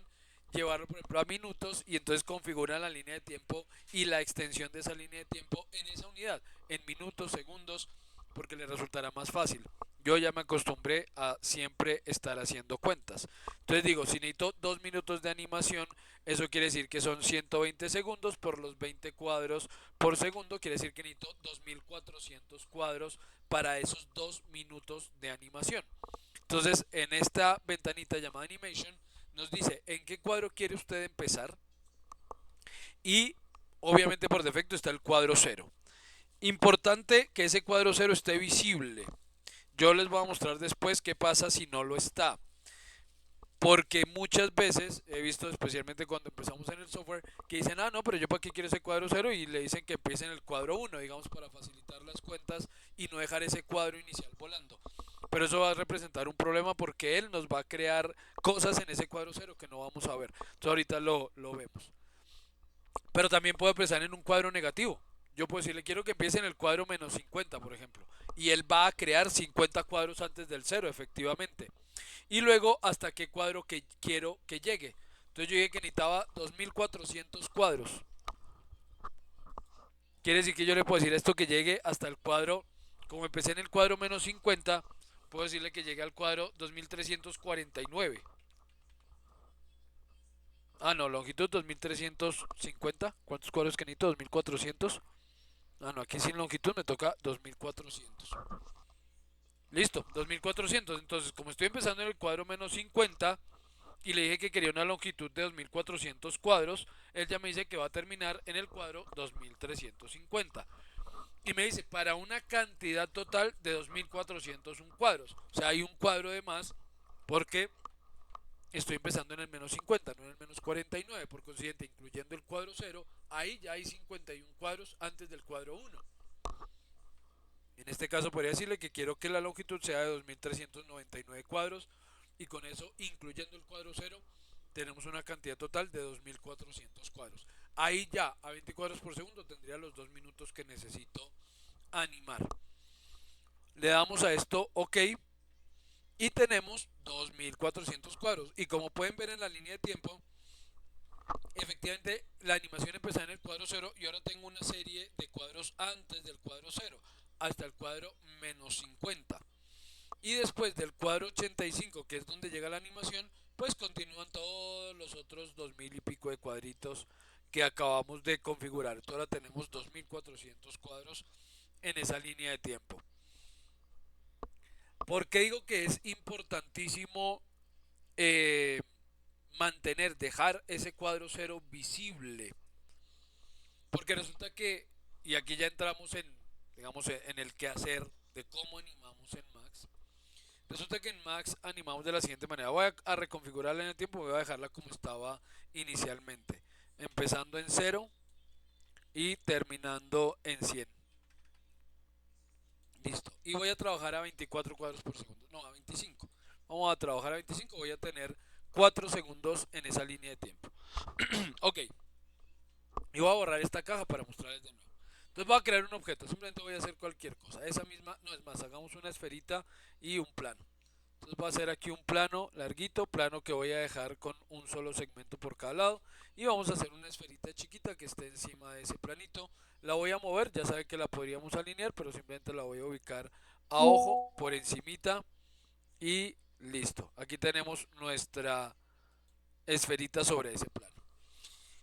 llevarlo por ejemplo a minutos y entonces configuran la línea de tiempo y la extensión de esa línea de tiempo en esa unidad, en minutos, segundos, porque les resultará más fácil. Yo ya me acostumbré a siempre estar haciendo cuentas. Entonces digo, si necesito 2 minutos de animación, eso quiere decir que son 120 segundos por los 20 cuadros por segundo. Quiere decir que necesito 2400 cuadros para esos 2 minutos de animación. Entonces, en esta ventanita llamada Animation, nos dice en qué cuadro quiere usted empezar. Y obviamente por defecto está el cuadro 0. Importante que ese cuadro 0 esté visible. Yo les voy a mostrar después qué pasa si no lo está. Porque muchas veces he visto, especialmente cuando empezamos en el software, que dicen, ah, no, pero yo para qué quiero ese cuadro cero, y le dicen que empiece en el cuadro uno, digamos, para facilitar las cuentas y no dejar ese cuadro inicial volando. Pero eso va a representar un problema porque él nos va a crear cosas en ese cuadro cero que no vamos a ver. Entonces ahorita lo vemos. Pero también puede empezar en un cuadro negativo. Yo puedo decirle, quiero que empiece en el cuadro menos 50, por ejemplo. Y él va a crear 50 cuadros antes del cero, efectivamente. Y luego hasta qué cuadro que quiero que llegue. Entonces yo dije que necesitaba 2400 cuadros. Quiere decir que yo le puedo decir esto que llegue hasta el cuadro, como empecé en el cuadro menos 50, puedo decirle que llegue al cuadro 2349. Ah, no, longitud 2350. ¿Cuántos cuadros que necesito? 2400. Ah, no, aquí sin longitud me toca 2400. Listo, 2400. Entonces, como estoy empezando en el cuadro menos 50 y le dije que quería una longitud de 2400 cuadros, él ya me dice que va a terminar en el cuadro 2350. Y me dice, para una cantidad total de 2401 cuadros. O sea, hay un cuadro de más porque estoy empezando en el menos 50, no en el menos 49. Por consiguiente, incluyendo el cuadro 0, ahí ya hay 51 cuadros antes del cuadro 1. En este caso podría decirle que quiero que la longitud sea de 2399 cuadros y con eso, incluyendo el cuadro 0, tenemos una cantidad total de 2400 cuadros. Ahí ya a 20 cuadros por segundo tendría los 2 minutos que necesito animar. Le damos a esto OK y tenemos 2400 cuadros. Y como pueden ver en la línea de tiempo, efectivamente la animación empezó en el cuadro 0 y ahora tengo una serie de cuadros antes del cuadro 0 hasta el cuadro menos 50. Y después del cuadro 85, que es donde llega la animación, pues continúan todos los otros 2000 y pico de cuadritos que acabamos de configurar. Entonces ahora tenemos 2400 cuadros en esa línea de tiempo. ¿Por qué digo que es importantísimo dejar ese cuadro cero visible? Porque resulta que, y aquí ya entramos en, digamos, en el quehacer de cómo animamos en Max. Resulta que en Max animamos de la siguiente manera. Voy a reconfigurarla en el tiempo, voy a dejarla como estaba inicialmente. Empezando en 0 y terminando en 100. Listo. Y voy a trabajar a 24 cuadros por segundo. No, a 25. Vamos a trabajar a 25. Voy a tener 4 segundos en esa línea de tiempo. Ok. Y voy a borrar esta caja para mostrarles de nuevo. Entonces voy a crear un objeto. Simplemente voy a hacer cualquier cosa. Esa misma, no es más, hagamos una esferita y un plano. Entonces voy a hacer aquí un plano larguito, plano que voy a dejar con un solo segmento por cada lado. Y vamos a hacer una esferita chiquita que esté encima de ese planito. La voy a mover, ya saben que la podríamos alinear, pero simplemente la voy a ubicar a ojo por encimita y listo. Aquí tenemos nuestra esferita sobre ese plano.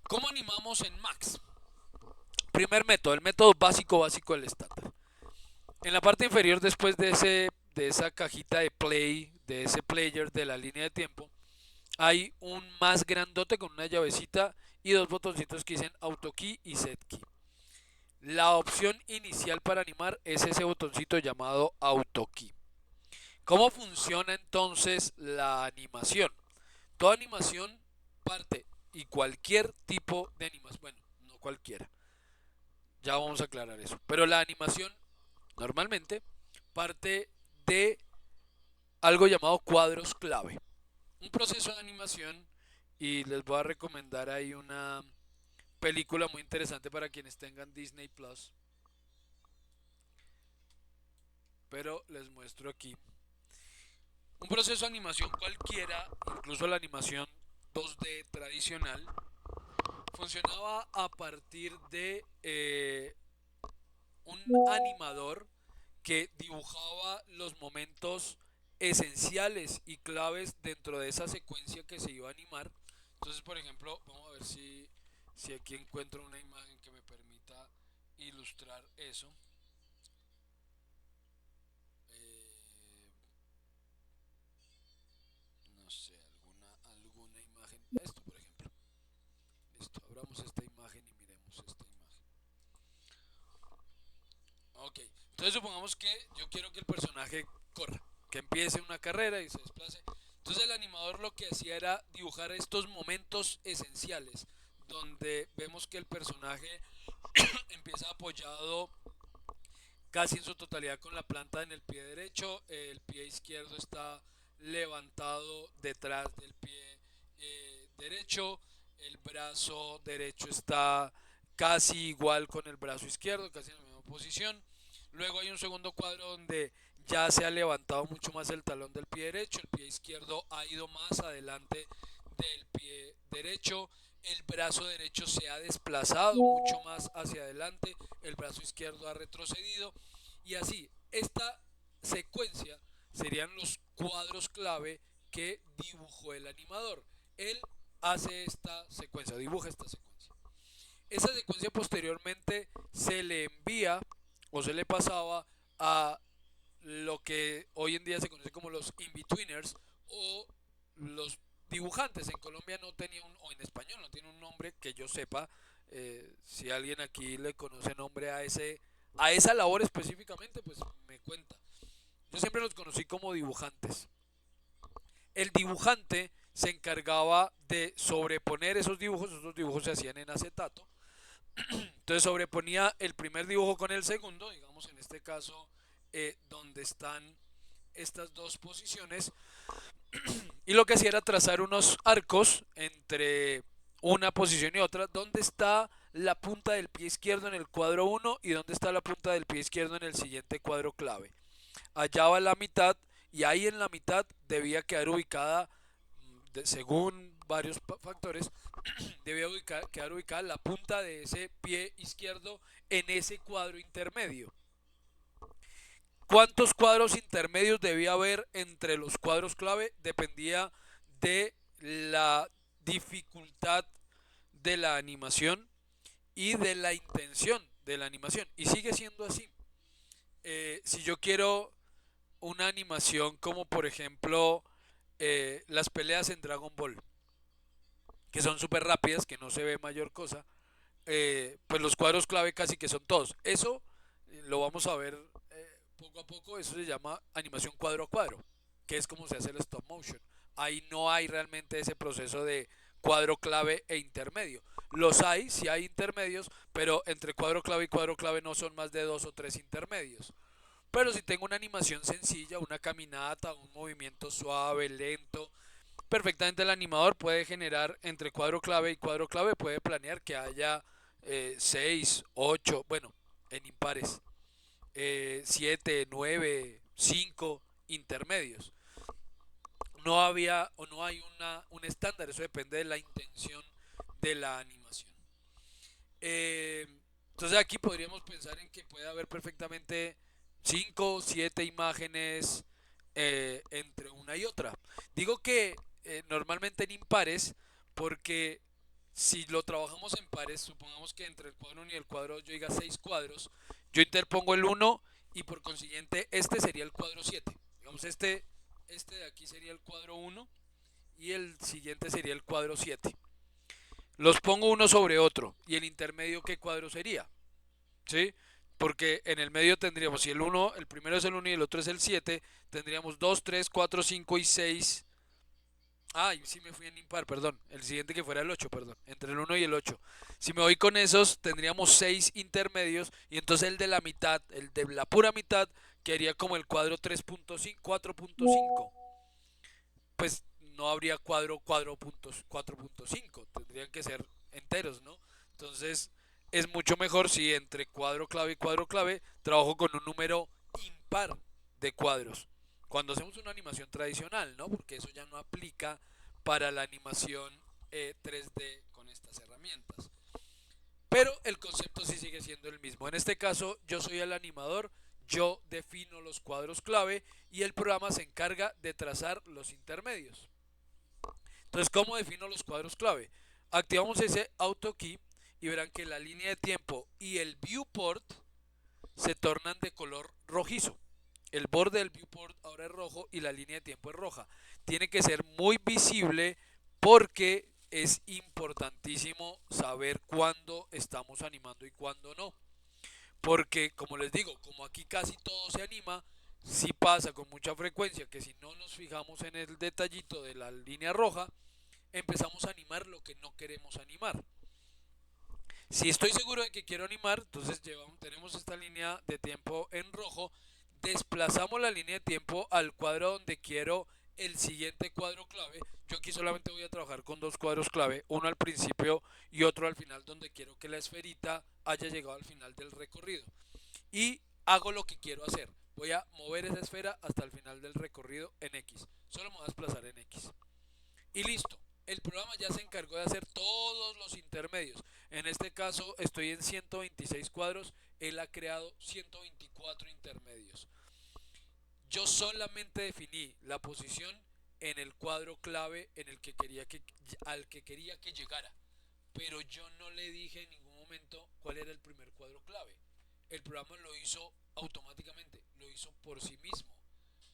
¿Cómo animamos en Max? Primer método, el método básico del estándar. En la parte inferior, después de esa cajita de play, de ese player de la línea de tiempo, hay un más grandote con una llavecita y dos botoncitos que dicen AutoKey y SetKey. La opción inicial para animar es ese botoncito llamado AutoKey. ¿Cómo funciona entonces la animación? Toda animación parte, y cualquier tipo de animación, bueno, no cualquiera, ya vamos a aclarar eso, pero la animación normalmente parte de algo llamado cuadros clave. Un proceso de animación, y les voy a recomendar ahí una película muy interesante para quienes tengan Disney Plus, pero les muestro aquí. Un proceso de animación cualquiera, incluso la animación 2D tradicional, funcionaba a partir de un animador que dibujaba los momentos esenciales y claves dentro de esa secuencia que se iba a animar. Entonces, por ejemplo, vamos a ver si aquí encuentro una imagen que me permita ilustrar eso. No sé, alguna imagen. Esto, por ejemplo. Listo, abramos esta imagen y miremos esta imagen. Ok, entonces supongamos que yo quiero que el personaje corra, que empiece una carrera y se desplace. Entonces el animador lo que hacía era dibujar estos momentos esenciales, donde vemos que el personaje empieza apoyado casi en su totalidad con la planta en el pie derecho, el pie izquierdo está levantado detrás del pie derecho, el brazo derecho está casi igual con el brazo izquierdo, casi en la misma posición. Luego hay un segundo cuadro donde ya se ha levantado mucho más el talón del pie derecho, el pie izquierdo ha ido más adelante del pie derecho, el brazo derecho se ha desplazado mucho más hacia adelante, el brazo izquierdo ha retrocedido y así. Esta secuencia serían los cuadros clave que dibujó el animador. Él hace esta secuencia, dibuja esta secuencia. Esa secuencia posteriormente se le envía o se le pasaba a lo que hoy en día se conoce como los in-betweeners o los dibujantes. En Colombia no tenía o en español no tiene un nombre que yo sepa. Si alguien aquí le conoce nombre a esa labor específicamente, pues me cuenta. Yo siempre los conocí como dibujantes. El dibujante se encargaba de sobreponer esos dibujos se hacían en acetato. Entonces sobreponía el primer dibujo con el segundo, digamos en este caso donde están estas dos posiciones, y lo que hacía era trazar unos arcos entre una posición y otra, donde está la punta del pie izquierdo en el cuadro 1 y donde está la punta del pie izquierdo en el siguiente cuadro clave. Allá va la mitad y ahí en la mitad debía quedar ubicada, según varios factores, debía quedar ubicada la punta de ese pie izquierdo en ese cuadro intermedio. ¿Cuántos cuadros intermedios debía haber entre los cuadros clave? Dependía de la dificultad de la animación y de la intención de la animación. Y sigue siendo así. Si yo quiero una animación como por ejemplo las peleas en Dragon Ball, que son súper rápidas, que no se ve mayor cosa, pues los cuadros clave casi que son todos. Eso lo vamos a ver poco a poco. Eso se llama animación cuadro a cuadro, que es como se hace el stop motion. Ahí no hay realmente ese proceso de cuadro clave e intermedio. Los hay, sí hay intermedios, pero entre cuadro clave y cuadro clave no son más de 2 o 3 intermedios. Pero si tengo una animación sencilla, una caminata, un movimiento suave, lento, perfectamente el animador puede generar entre cuadro clave y cuadro clave, puede planear que haya 6, 8, bueno, en impares, 7, 9, 5 intermedios. No había o no hay un estándar, eso depende de la intención de la animación. Entonces aquí podríamos pensar en que puede haber perfectamente 5 o 7 imágenes entre una y otra. Digo que normalmente en impares porque si lo trabajamos en pares, supongamos que entre el cuadro 1 y el cuadro 2 yo diga 6 cuadros, yo interpongo el 1 y por consiguiente este sería el cuadro 7. Digamos este de aquí sería el cuadro 1 y el siguiente sería el cuadro 7. Los pongo uno sobre otro y el intermedio ¿qué cuadro sería? ¿Sí? Porque en el medio tendríamos, si el primero es el 1 y el otro es el 7, tendríamos 2, 3, 4, 5 y 6. Sí me fui en impar, perdón. El siguiente que fuera el 8, perdón. Entre el 1 y el 8. Si me voy con esos, tendríamos 6 intermedios. Y entonces el de la mitad, el de la pura mitad, quedaría como el cuadro 3.5, 4.5. Pues no habría cuadro 4.5. Tendrían que ser enteros, ¿no? Entonces es mucho mejor si entre cuadro clave y cuadro clave trabajo con un número impar de cuadros. Cuando hacemos una animación tradicional, ¿no? Porque eso ya no aplica para la animación 3D con estas herramientas. Pero el concepto sí sigue siendo el mismo. En este caso, yo soy el animador, yo defino los cuadros clave y el programa se encarga de trazar los intermedios. Entonces, ¿cómo defino los cuadros clave? Activamos ese auto key y verán que la línea de tiempo y el viewport se tornan de color rojizo. El borde del viewport ahora es rojo y la línea de tiempo es roja. Tiene que ser muy visible porque es importantísimo saber cuándo estamos animando y cuándo no. Porque, como les digo, como aquí casi todo se anima, sí pasa con mucha frecuencia que si no nos fijamos en el detallito de la línea roja, empezamos a animar lo que no queremos animar. Si estoy seguro de que quiero animar, entonces tenemos esta línea de tiempo en rojo, desplazamos la línea de tiempo al cuadro donde quiero el siguiente cuadro clave. Yo aquí solamente voy a trabajar con dos cuadros clave, uno al principio y otro al final, donde quiero que la esferita haya llegado al final del recorrido. Y hago lo que quiero hacer. Voy a mover esa esfera hasta el final del recorrido en X. Solo me voy a desplazar en X. Y listo. El programa ya se encargó de hacer todos los intermedios. En este caso estoy en 126 cuadros. Él ha creado 124 intermedios. Yo solamente definí la posición en el cuadro clave en el que al que quería que llegara. Pero yo no le dije en ningún momento cuál era el primer cuadro clave. El programa lo hizo automáticamente, lo hizo por sí mismo.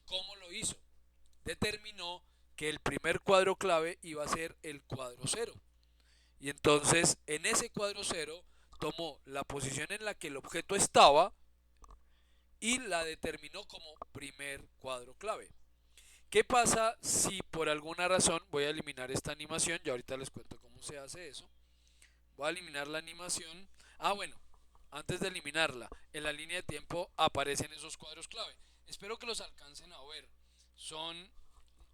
¿Cómo lo hizo? Determinó que el primer cuadro clave iba a ser el cuadro cero. Y entonces en ese cuadro cero tomó la posición en la que el objeto estaba y la determinó como primer cuadro clave. ¿Qué pasa si por alguna razón voy a eliminar esta animación? Ya ahorita les cuento cómo se hace eso. Voy a eliminar la animación. Bueno, antes de eliminarla, en la línea de tiempo aparecen esos cuadros clave. Espero que los alcancen a ver. Son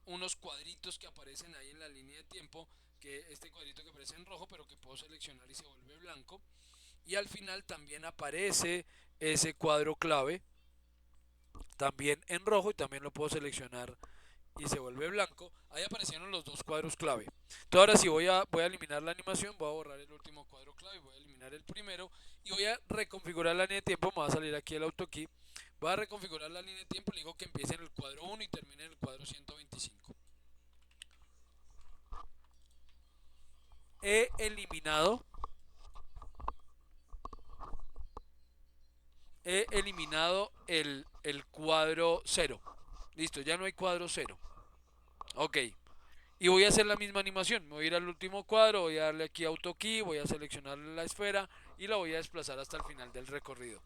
unos cuadritos que aparecen ahí en la línea de tiempo, que este cuadrito que aparece en rojo, pero que puedo seleccionar y se vuelve blanco. Y al final también aparece ese cuadro clave, también en rojo, y también lo puedo seleccionar y se vuelve blanco. Ahí aparecieron los dos cuadros clave. Entonces ahora sí voy a eliminar la animación, voy a borrar el último cuadro clave, voy a eliminar el primero y voy a reconfigurar la línea de tiempo. Me va a salir aquí el AutoKey. Voy a reconfigurar la línea de tiempo, le digo que empiece en el cuadro 1 y termine en el cuadro 125. He eliminado el cuadro 0. Listo, ya no hay cuadro 0. Ok. Y voy a hacer la misma animación. Me voy a ir al último cuadro, voy a darle aquí AutoKey, voy a seleccionar la esfera y la voy a desplazar hasta el final del recorrido.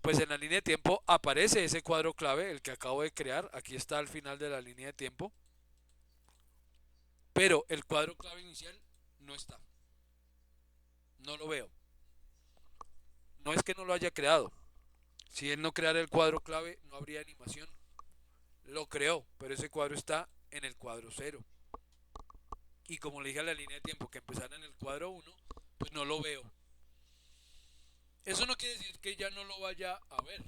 Pues en la línea de tiempo aparece ese cuadro clave, el que acabo de crear. Aquí está al final de la línea de tiempo. Pero el cuadro clave inicial no está. No lo veo. No es que no lo haya creado. Si él no creara el cuadro clave, no habría animación. Lo creó, pero ese cuadro está en el cuadro 0. Y como le dije a la línea de tiempo que empezara en el cuadro 1, pues no lo veo. Eso no quiere decir que ya no lo vaya a ver.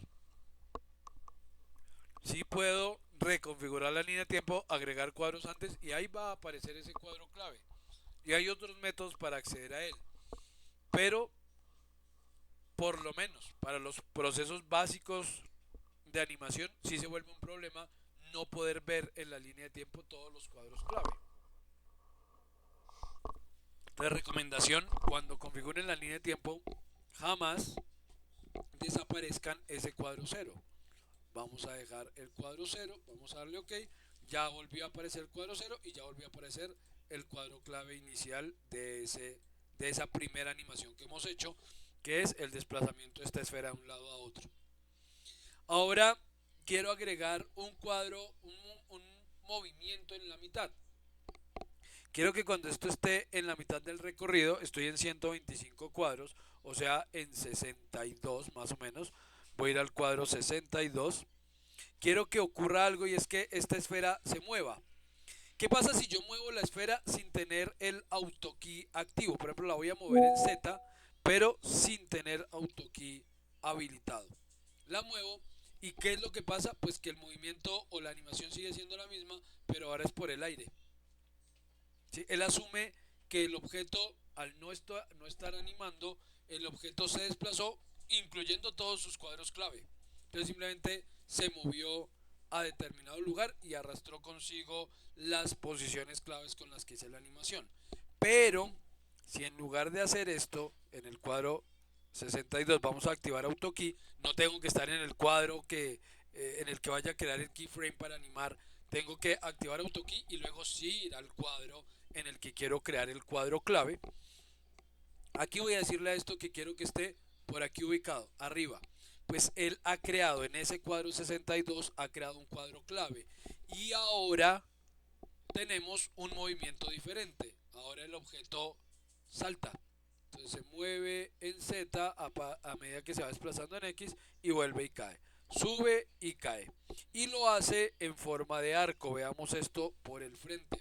Sí puedo reconfigurar la línea de tiempo, agregar cuadros antes y ahí va a aparecer ese cuadro clave. Y hay otros métodos para acceder a él. Pero, por lo menos, para los procesos básicos de animación, sí se vuelve un problema no poder ver en la línea de tiempo todos los cuadros clave. La recomendación, cuando configuren la línea de tiempo, jamás desaparezcan ese cuadro 0. Vamos a dejar el cuadro 0, vamos a darle OK, ya volvió a aparecer el cuadro 0 y ya volvió a aparecer el cuadro clave inicial de esa primera animación que hemos hecho, que es el desplazamiento de esta esfera de un lado a otro. Ahora quiero agregar un cuadro, un movimiento en la mitad. Quiero que cuando esto esté en la mitad del recorrido, estoy en 125 cuadros, o sea en 62 más o menos. Voy a ir al cuadro 62. Quiero que ocurra algo y es que esta esfera se mueva. ¿Qué pasa si yo muevo la esfera sin tener el AutoKey activo? Por ejemplo, la voy a mover en Z, pero sin tener AutoKey habilitado. La muevo y ¿qué es lo que pasa? Pues que el movimiento o la animación sigue siendo la misma, pero ahora es por el aire. ¿Sí? Él asume que el objeto, al no estar animando, el objeto se desplazó, incluyendo todos sus cuadros clave. Entonces simplemente se movió a determinado lugar y arrastró consigo las posiciones claves con las que hice la animación. Pero si en lugar de hacer esto en el cuadro 62 vamos a activar AutoKey, no tengo que estar en el cuadro en el que vaya a crear el keyframe para animar. Tengo que activar AutoKey y luego sí ir al cuadro en el que quiero crear el cuadro clave. Aquí voy a decirle a esto que quiero que esté por aquí ubicado, arriba. pues él ha creado en ese cuadro 62, ha creado un cuadro clave. Y ahora tenemos un movimiento diferente. Ahora el objeto salta. Entonces se mueve en Z a medida que se va desplazando en X y vuelve y cae. Sube y cae. Y lo hace en forma de arco. Veamos esto por el frente.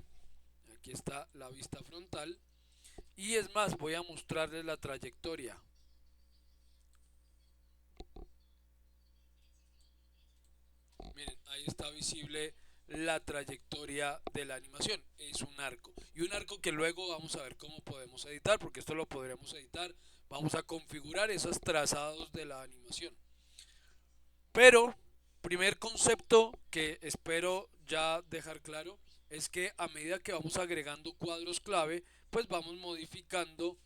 Aquí está la vista frontal. Y es más, voy a mostrarles la trayectoria. Miren, ahí está visible la trayectoria de la animación. Es un arco. Y un arco que luego vamos a ver cómo podemos editar, porque esto lo podremos editar. Vamos a configurar esos trazados de la animación. Pero, primer concepto que espero ya dejar claro es que a medida que vamos agregando cuadros clave, pues vamos modificando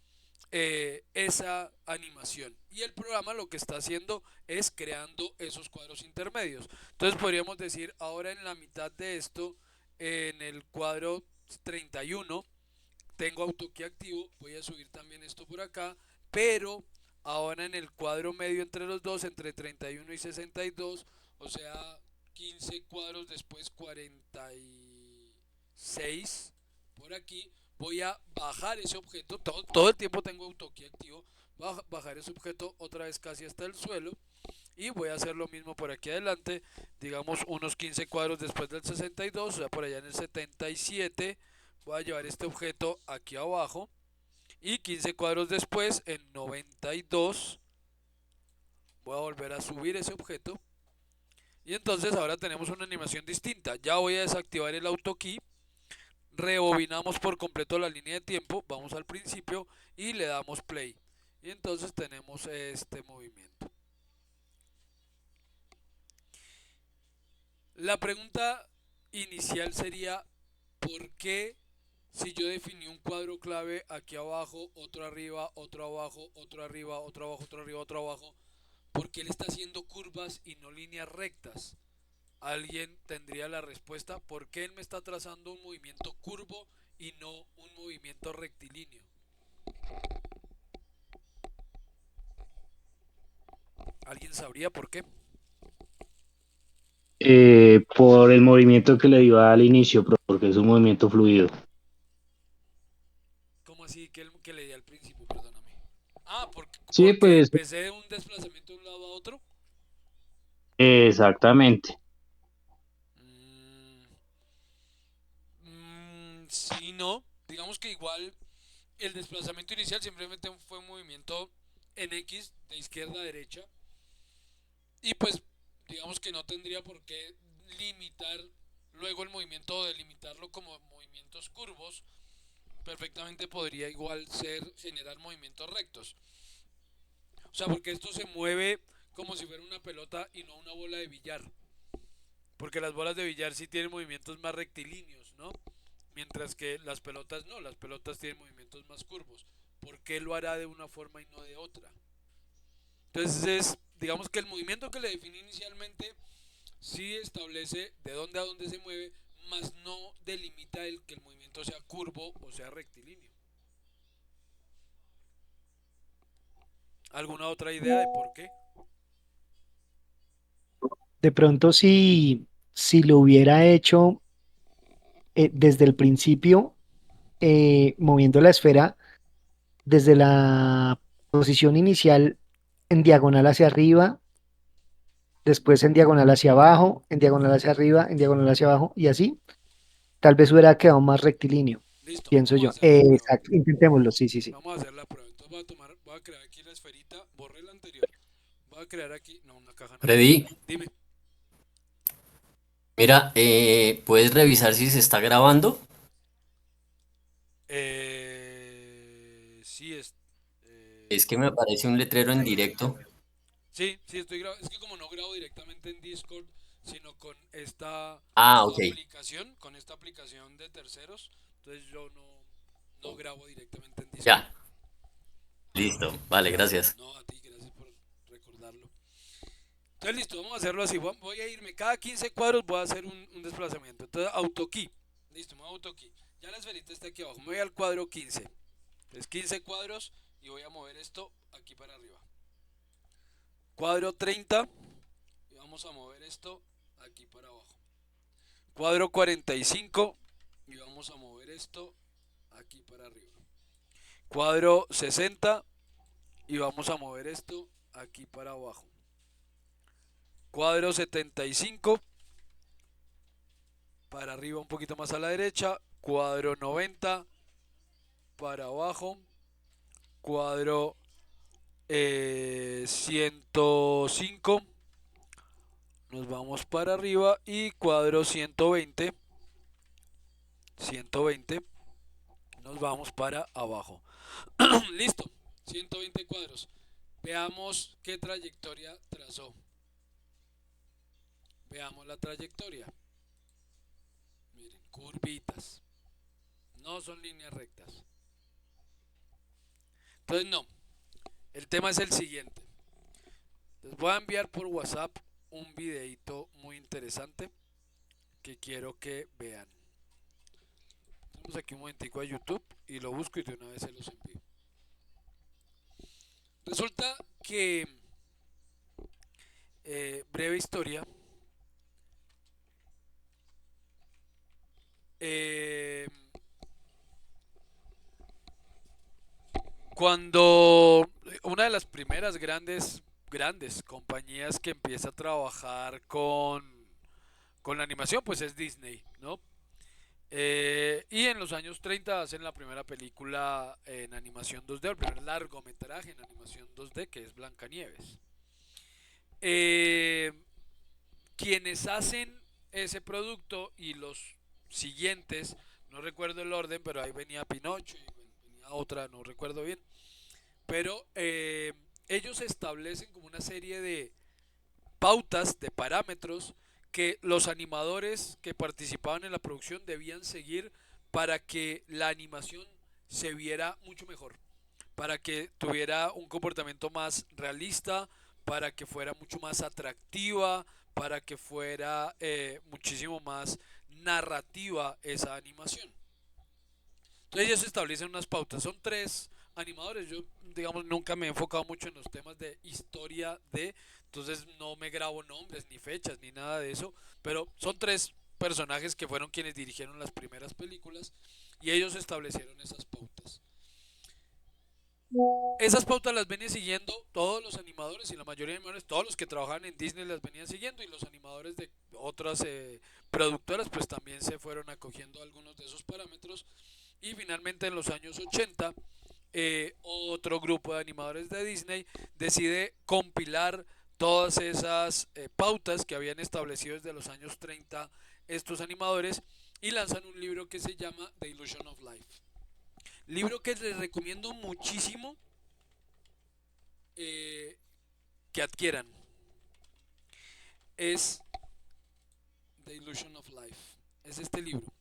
esa animación, y el programa lo que está haciendo es creando esos cuadros intermedios. Entonces podríamos decir, ahora en la mitad de esto, en el cuadro 31 tengo AutoKey activo, voy a subir también esto por acá, pero ahora en el cuadro medio entre los dos, entre 31 y 62, o sea 15 cuadros después, 46 por aquí, voy a bajar ese objeto, todo el tiempo tengo AutoKey activo, voy a bajar ese objeto otra vez casi hasta el suelo, y voy a hacer lo mismo por aquí adelante, digamos unos 15 cuadros después del 62, o sea por allá en el 77, voy a llevar este objeto aquí abajo, y 15 cuadros después, en 92, voy a volver a subir ese objeto, y entonces ahora tenemos una animación distinta. Ya voy a desactivar el AutoKey, rebobinamos por completo la línea de tiempo, vamos al principio y le damos play, y entonces tenemos este movimiento. La pregunta inicial sería, ¿por qué si yo definí un cuadro clave aquí abajo, otro arriba, otro abajo, otro arriba, otro abajo, otro arriba, otro abajo, por qué él está haciendo curvas y no líneas rectas? Alguien tendría la respuesta, ¿por qué él me está trazando un movimiento curvo y no un movimiento rectilíneo? ¿Alguien sabría por qué? Por el movimiento que le dio al inicio, porque es un movimiento fluido. ¿Cómo así que le di al principio? Perdóname. Ah, Sí, porque pues empecé de un desplazamiento de un lado a otro. exactamente. Mm, sí, no. Digamos que igual el desplazamiento inicial simplemente fue un movimiento en X de izquierda a derecha. Y pues digamos que no tendría por qué limitar luego el movimiento o delimitarlo como movimientos curvos. Perfectamente podría igual generar movimientos rectos. O sea, porque esto se mueve como si fuera una pelota y no una bola de billar. Porque las bolas de billar sí tienen movimientos más rectilíneos, ¿no? Mientras que las pelotas no, las pelotas tienen movimientos más curvos. ¿Por qué lo hará de una forma y no de otra? Entonces, digamos que el movimiento que le definí inicialmente sí establece de dónde a dónde se mueve, más no delimita que el movimiento sea curvo o sea rectilíneo. ¿Alguna otra idea de por qué? De pronto, si lo hubiera hecho desde el principio, moviendo la esfera desde la posición inicial en diagonal hacia arriba, después en diagonal hacia abajo, en diagonal hacia arriba, en diagonal hacia abajo, y así, tal vez hubiera quedado más rectilíneo, Listo, pienso vamos a yo. hacer la prueba. Exacto, intentémoslo, sí, sí, sí. Vamos a hacer la prueba. Entonces voy a crear aquí la esferita, borré la anterior. Voy a crear aquí, no, una caja no. Freddy, Dime. mira, ¿puedes revisar si se está grabando? Sí, Es que me aparece un letrero en directo. sí, sí, estoy grabando. Es que como no grabo directamente en Discord, sino con esta Ah, ok, con esta aplicación de terceros, entonces yo no grabo directamente en Discord. ya, listo, vale, gracias. No, a ti, gracias por recordarlo. Entonces listo, vamos a hacerlo así. Voy a irme cada 15 cuadros, voy a hacer un desplazamiento. Entonces AutoKey. Listo, me voy a AutoKey. Ya la esferita está aquí abajo. Me voy al cuadro 15. Entonces 15 cuadros y voy a mover esto aquí para arriba. Cuadro 30 y vamos a mover esto aquí para abajo. Cuadro 45 y vamos a mover esto aquí para arriba. Cuadro 60 y vamos a mover esto aquí para abajo. Cuadro 75 para arriba un poquito más a la derecha. Cuadro 90 para abajo. Cuadro 105 nos vamos para arriba y cuadro 120 nos vamos para abajo. Listo, 120 cuadros. Veamos qué trayectoria trazó. Veamos la trayectoria. Miren, curvitas. No son líneas rectas. Entonces no. El tema es el siguiente. Les voy a enviar por WhatsApp un videito muy interesante que quiero que vean. Tenemos aquí un momentico a YouTube y lo busco y de una vez se los envío. Resulta que breve historia. Cuando una de las primeras grandes compañías que empieza a trabajar con la animación, pues es Disney, ¿no? Y en los años 30 hacen la primera película en animación 2D, el primer largometraje en animación 2D, que es Blancanieves. Quienes hacen ese producto y los siguientes, no recuerdo el orden, pero ahí venía Pinocho y venía otra, no recuerdo bien, pero ellos establecen como una serie de pautas, de parámetros que los animadores que participaban en la producción debían seguir para que la animación se viera mucho mejor, para que tuviera un comportamiento más realista, para que fuera mucho más atractiva, para que fuera muchísimo más narrativa esa animación. Entonces ellos establecen unas pautas, son tres animadores. Yo, digamos, nunca me he enfocado mucho en los temas de historia entonces no me grabo nombres, ni fechas, ni nada de eso, pero son tres personajes que fueron quienes dirigieron las primeras películas y ellos establecieron esas pautas. Esas pautas las venían siguiendo todos los animadores y la mayoría de animadores, todos los que trabajaban en Disney las venían siguiendo y los animadores de otras productoras pues también se fueron acogiendo a algunos de esos parámetros y finalmente en los años 80 otro grupo de animadores de Disney decide compilar todas esas pautas que habían establecido desde los años 30 estos animadores y lanzan un libro que se llama The Illusion of Life. Libro que les recomiendo muchísimo que adquieran. Es The Illusion of Life. Es este libro.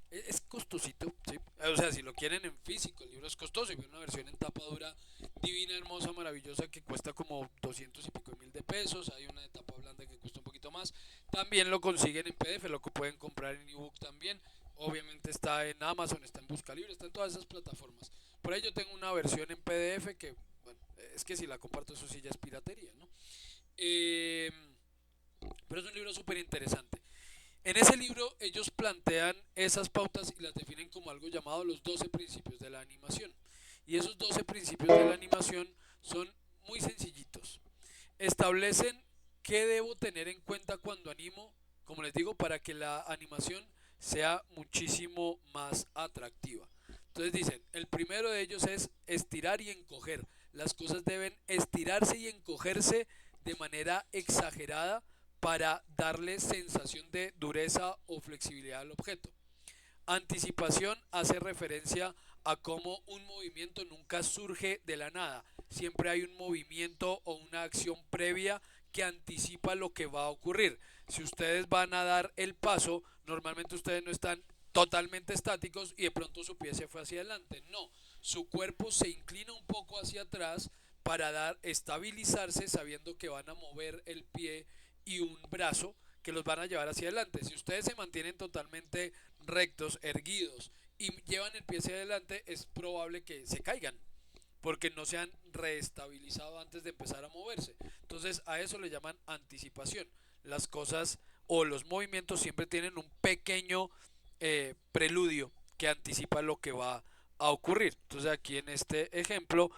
Es costosito, ¿sí? O sea, si lo quieren en físico, el libro es costoso y viene una versión en tapa dura divina, hermosa, maravillosa que cuesta como 200 y pico de mil de pesos. Hay una de tapa blanda que cuesta un poquito más. También lo consiguen en PDF, lo que pueden comprar en ebook también. Obviamente está en Amazon, está en Buscalibre, está en todas esas plataformas. Por ahí yo tengo una versión en PDF que, bueno, es que si la comparto eso sí ya es piratería, ¿no? Pero es un libro súper interesante. En ese libro ellos plantean esas pautas y las definen como algo llamado los 12 principios de la animación. Y esos 12 principios de la animación son muy sencillitos. Establecen qué debo tener en cuenta cuando animo, como les digo, para que la animación sea muchísimo más atractiva. Entonces dicen, el primero de ellos es estirar y encoger. Las cosas deben estirarse y encogerse de manera exagerada para darle sensación de dureza o flexibilidad al objeto. Anticipación hace referencia a cómo un movimiento nunca surge de la nada. Siempre hay un movimiento o una acción previa que anticipa lo que va a ocurrir. Si ustedes van a dar el paso, normalmente ustedes no están totalmente estáticos y de pronto su pie se fue hacia adelante. No, su cuerpo se inclina un poco hacia atrás para estabilizarse sabiendo que van a mover el pie y un brazo que los van a llevar hacia adelante. Si ustedes se mantienen totalmente rectos, erguidos y llevan el pie hacia adelante, es probable que se caigan porque no se han reestabilizado antes de empezar a moverse. Entonces a eso le llaman anticipación. Las cosas o los movimientos siempre tienen un pequeño preludio que anticipa lo que va a ocurrir. Entonces aquí en este ejemplo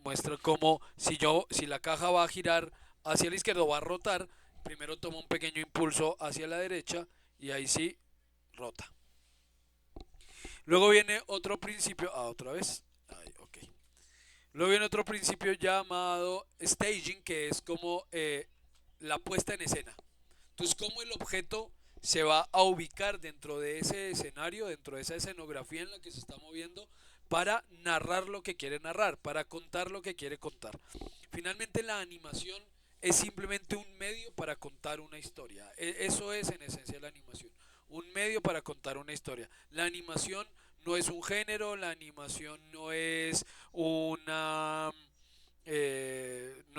muestra cómo si la caja va a girar hacia la izquierda o va a rotar, primero toma un pequeño impulso hacia la derecha y ahí sí rota. Luego viene otro principio, otra vez. Ay, ok. Luego viene otro principio llamado staging, que es como la puesta en escena. Entonces, cómo el objeto se va a ubicar dentro de ese escenario, dentro de esa escenografía en la que se está moviendo, para narrar lo que quiere narrar, para contar lo que quiere contar. Finalmente, la animación es simplemente un medio para contar una historia. Eso es en esencia la animación. Un medio para contar una historia. La animación no es un género, la animación no es no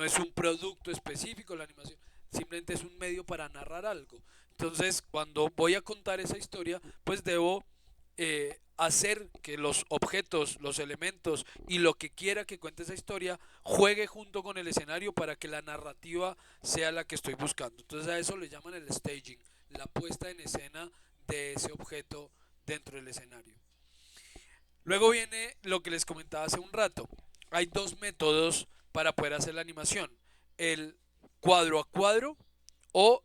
es un producto específico, la animación simplemente es un medio para narrar algo. Entonces, cuando voy a contar esa historia, pues debo hacer que los objetos, los elementos y lo que quiera que cuente esa historia juegue junto con el escenario para que la narrativa sea la que estoy buscando. Entonces a eso le llaman el staging, la puesta en escena de ese objeto dentro del escenario. Luego viene lo que les comentaba hace un rato. Hay dos métodos para poder hacer la animación: el cuadro a cuadro o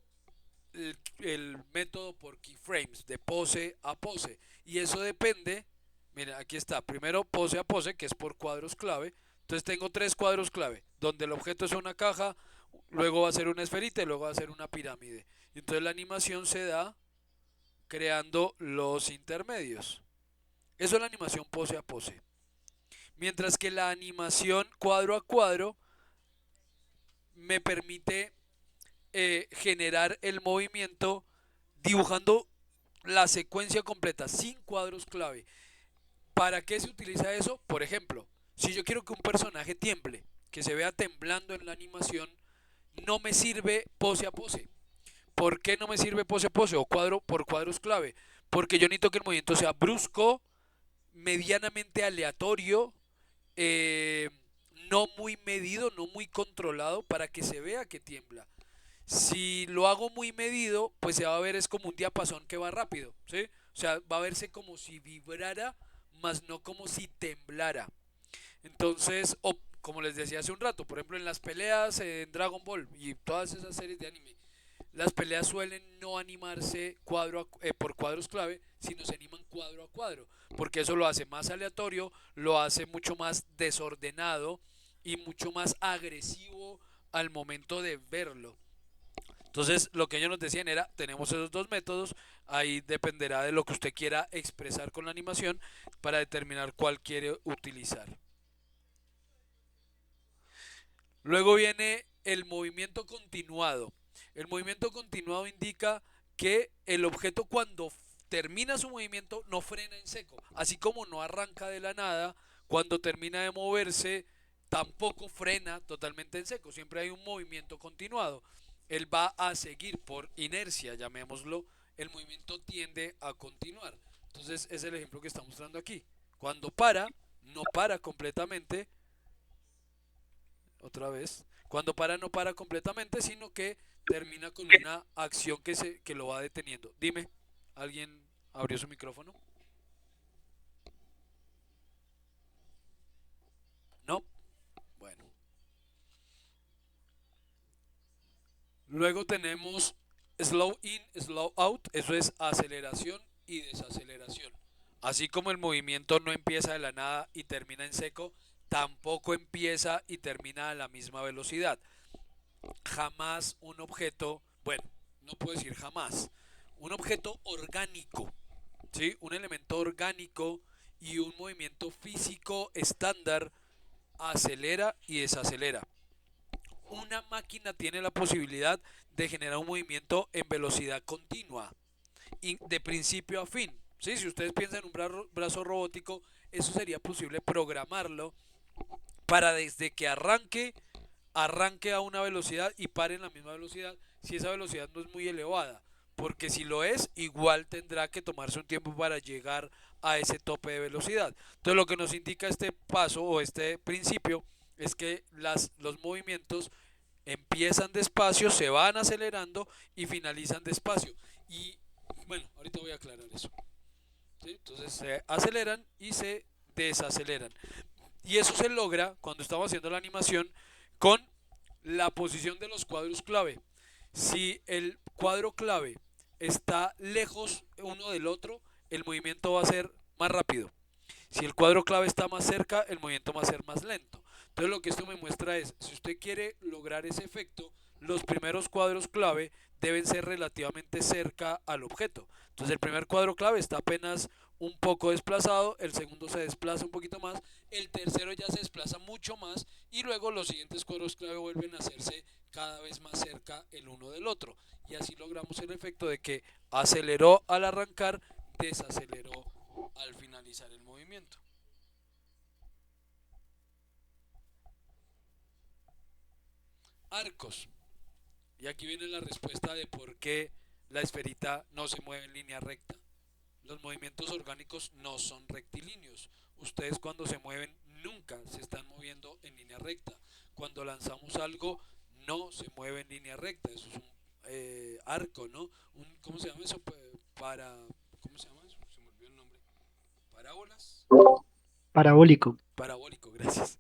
el método por keyframes, de pose a pose. Y eso depende, miren, aquí está, primero pose a pose, que es por cuadros clave. Entonces tengo 3 cuadros clave, donde el objeto es una caja, luego va a ser una esferita y luego va a ser una pirámide. Y entonces la animación se da creando los intermedios. Eso es la animación pose a pose. Mientras que la animación cuadro a cuadro me permite generar el movimiento dibujando la secuencia completa sin cuadros clave. ¿Para qué se utiliza eso? Por ejemplo, si yo quiero que un personaje tiemble, que se vea temblando en la animación, no me sirve pose a pose. ¿Por qué no me sirve pose a pose o cuadro por cuadros clave? Porque yo necesito que el movimiento sea brusco, medianamente aleatorio, eh, no muy medido, no muy controlado, para que se vea que tiembla. Si lo hago muy medido, pues se va a ver es como un diapasón que va rápido, ¿sí? O sea, va a verse como si vibrara, más no como si temblara. Entonces, o como les decía hace un rato, por ejemplo en las peleas en Dragon Ball y todas esas series de anime, las peleas suelen no animarse por cuadros clave, sino se animan cuadro a cuadro, porque eso lo hace más aleatorio, lo hace mucho más desordenado y mucho más agresivo al momento de verlo. Entonces, lo que ellos nos decían era, tenemos esos dos métodos, ahí dependerá de lo que usted quiera expresar con la animación para determinar cuál quiere utilizar. Luego viene el movimiento continuado. El movimiento continuado indica que el objeto cuando termina su movimiento no frena en seco, así como no arranca de la nada, cuando termina de moverse tampoco frena totalmente en seco, siempre hay un movimiento continuado. Él va a seguir por inercia, llamémoslo, el movimiento tiende a continuar. Entonces es el ejemplo que está mostrando aquí. Cuando para, no para completamente, otra vez, cuando para no para completamente, sino que termina con una acción que lo va deteniendo. Dime, ¿alguien abrió su micrófono? ¿No? Bueno. Luego tenemos slow in, slow out, eso es aceleración y desaceleración. Así como el movimiento no empieza de la nada y termina en seco, tampoco empieza y termina a la misma velocidad. Jamás un objeto, bueno, no puedo decir jamás, un objeto orgánico, ¿sí? Un elemento orgánico y un movimiento físico estándar acelera y desacelera. Una máquina tiene la posibilidad de generar un movimiento en velocidad continua, de principio a fin. ¿Sí? Si ustedes piensan en un brazo robótico, eso sería posible programarlo para desde que arranque a una velocidad y pare en la misma velocidad si esa velocidad no es muy elevada. porque si lo es, igual tendrá que tomarse un tiempo para llegar a ese tope de velocidad. Entonces lo que nos indica este paso o este principio es que los movimientos empiezan despacio, se van acelerando y finalizan despacio. Y bueno, ahorita voy a aclarar eso. ¿Sí? Entonces se aceleran y se desaceleran. Y eso se logra cuando estamos haciendo la animación con la posición de los cuadros clave. Si el cuadro clave está lejos uno del otro, el movimiento va a ser más rápido. Si el cuadro clave está más cerca, el movimiento va a ser más lento. Entonces lo que esto me muestra es, si usted quiere lograr ese efecto, los primeros cuadros clave deben ser relativamente cerca al objeto. Entonces el primer cuadro clave está apenas un poco desplazado, el segundo se desplaza un poquito más, el tercero ya se desplaza mucho más y luego los siguientes cuadros clave vuelven a hacerse cada vez más cerca el uno del otro. Y así logramos el efecto de que aceleró al arrancar, desaceleró al finalizar el movimiento. Arcos. Y aquí viene la respuesta de por qué la esferita no se mueve en línea recta. Los movimientos orgánicos no son rectilíneos. Ustedes cuando se mueven nunca se están moviendo en línea recta. Cuando lanzamos algo no se mueve en línea recta. Eso es un arco, ¿no? ¿Cómo se llama eso? ¿Cómo se llama eso? Se me olvidó el nombre. ¿Parábolas? Parabólico. Parabólico, gracias.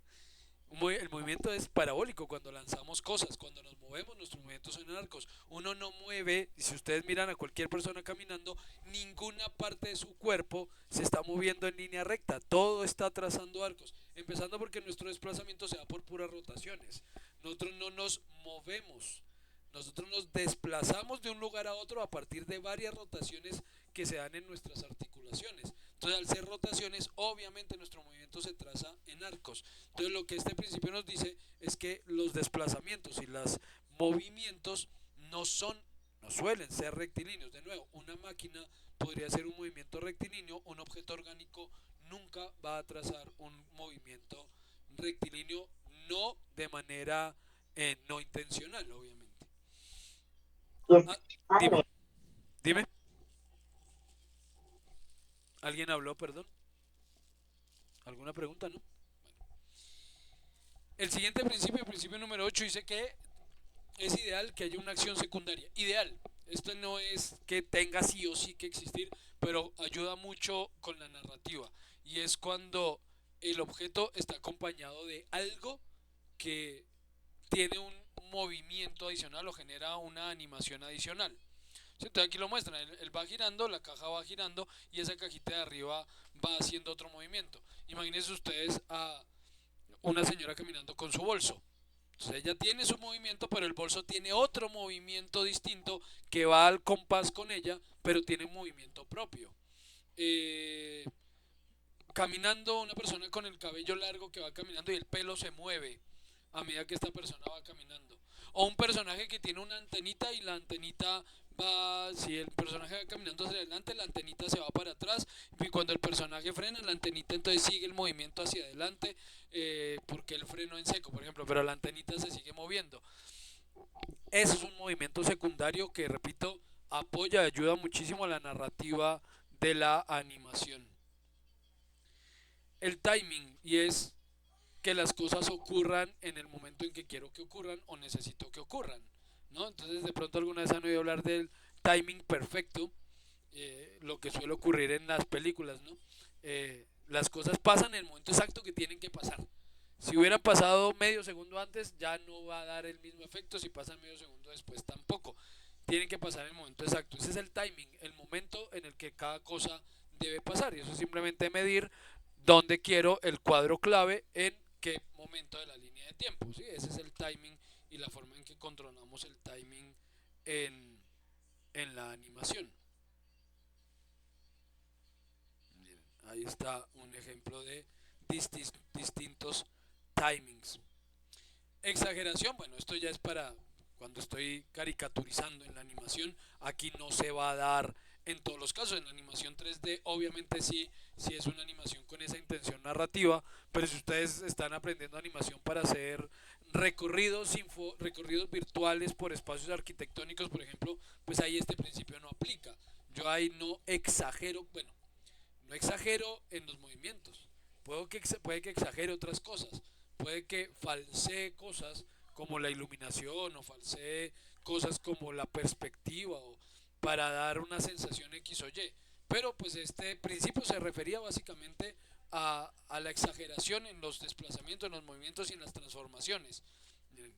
El movimiento es parabólico cuando lanzamos cosas, cuando nos movemos, nuestros movimientos son en arcos. Uno no mueve, y si ustedes miran a cualquier persona caminando, ninguna parte de su cuerpo se está moviendo en línea recta, todo está trazando arcos, empezando porque nuestro desplazamiento se da por puras rotaciones. Nosotros no nos movemos, nosotros nos desplazamos de un lugar a otro a partir de varias rotaciones que se dan en nuestras articulaciones. Entonces, al ser rotaciones, obviamente nuestro movimiento se traza en arcos. Entonces, lo que este principio nos dice es que los desplazamientos y los movimientos no suelen ser rectilíneos. De nuevo, una máquina podría ser un movimiento rectilíneo, un objeto orgánico nunca va a trazar un movimiento rectilíneo, no de manera no intencional, obviamente. Dime, dime. ¿Alguien habló, perdón? ¿Alguna pregunta, no? Bueno. El siguiente principio, el principio número 8, dice que es ideal que haya una acción secundaria. Ideal. Esto no es que tenga sí o sí que existir, pero ayuda mucho con la narrativa. Y es cuando el objeto está acompañado de algo que tiene un movimiento adicional o genera una animación adicional. Entonces aquí lo muestran, él va girando, la caja va girando y esa cajita de arriba va haciendo otro movimiento. Imagínense ustedes a una señora caminando con su bolso. Entonces ella tiene su movimiento, pero el bolso tiene otro movimiento distinto que va al compás con ella, pero tiene un movimiento propio. Caminando una persona con el cabello largo que va caminando y el pelo se mueve a medida que esta persona va caminando. O un personaje que tiene una antenita y la antenita va, si el personaje va caminando hacia adelante, la antenita se va para atrás, y cuando el personaje frena, la antenita entonces sigue el movimiento hacia adelante, porque el freno en seco, por ejemplo, pero la antenita se sigue moviendo. Ese es un movimiento secundario que, repito, apoya y ayuda muchísimo a la narrativa de la animación. El timing, y es que las cosas ocurran en el momento en que quiero que ocurran o necesito que ocurran, ¿no? Entonces de pronto alguna vez han oído hablar del timing perfecto, lo que suele ocurrir en las películas, ¿no? Las cosas pasan en el momento exacto que tienen que pasar. Si hubieran pasado medio segundo antes, ya no va a dar el mismo efecto. Si pasan medio segundo después, tampoco. Tienen que pasar en el momento exacto. Ese es el timing, el momento en el que cada cosa debe pasar. Y eso es simplemente medir dónde quiero el cuadro clave en qué momento de la línea de tiempo. ¿Sí? Ese es el timing y la forma en que controlamos el timing en la animación. Miren, ahí está un ejemplo de distintos timings. Exageración, bueno, esto ya es para cuando estoy caricaturizando en la animación. Aquí no se va a dar en todos los casos. En la animación 3D obviamente sí es una animación con esa intención narrativa, pero si ustedes están aprendiendo animación para hacer recorridos virtuales por espacios arquitectónicos, por ejemplo, pues ahí este principio no aplica. Yo ahí no exagero, bueno, no exagero en los movimientos. Puede que exagere otras cosas. Puede que falsee cosas como la iluminación o falsee cosas como la perspectiva o para dar una sensación X o Y. Pero pues este principio se refería básicamente a la exageración en los desplazamientos, en los movimientos y en las transformaciones.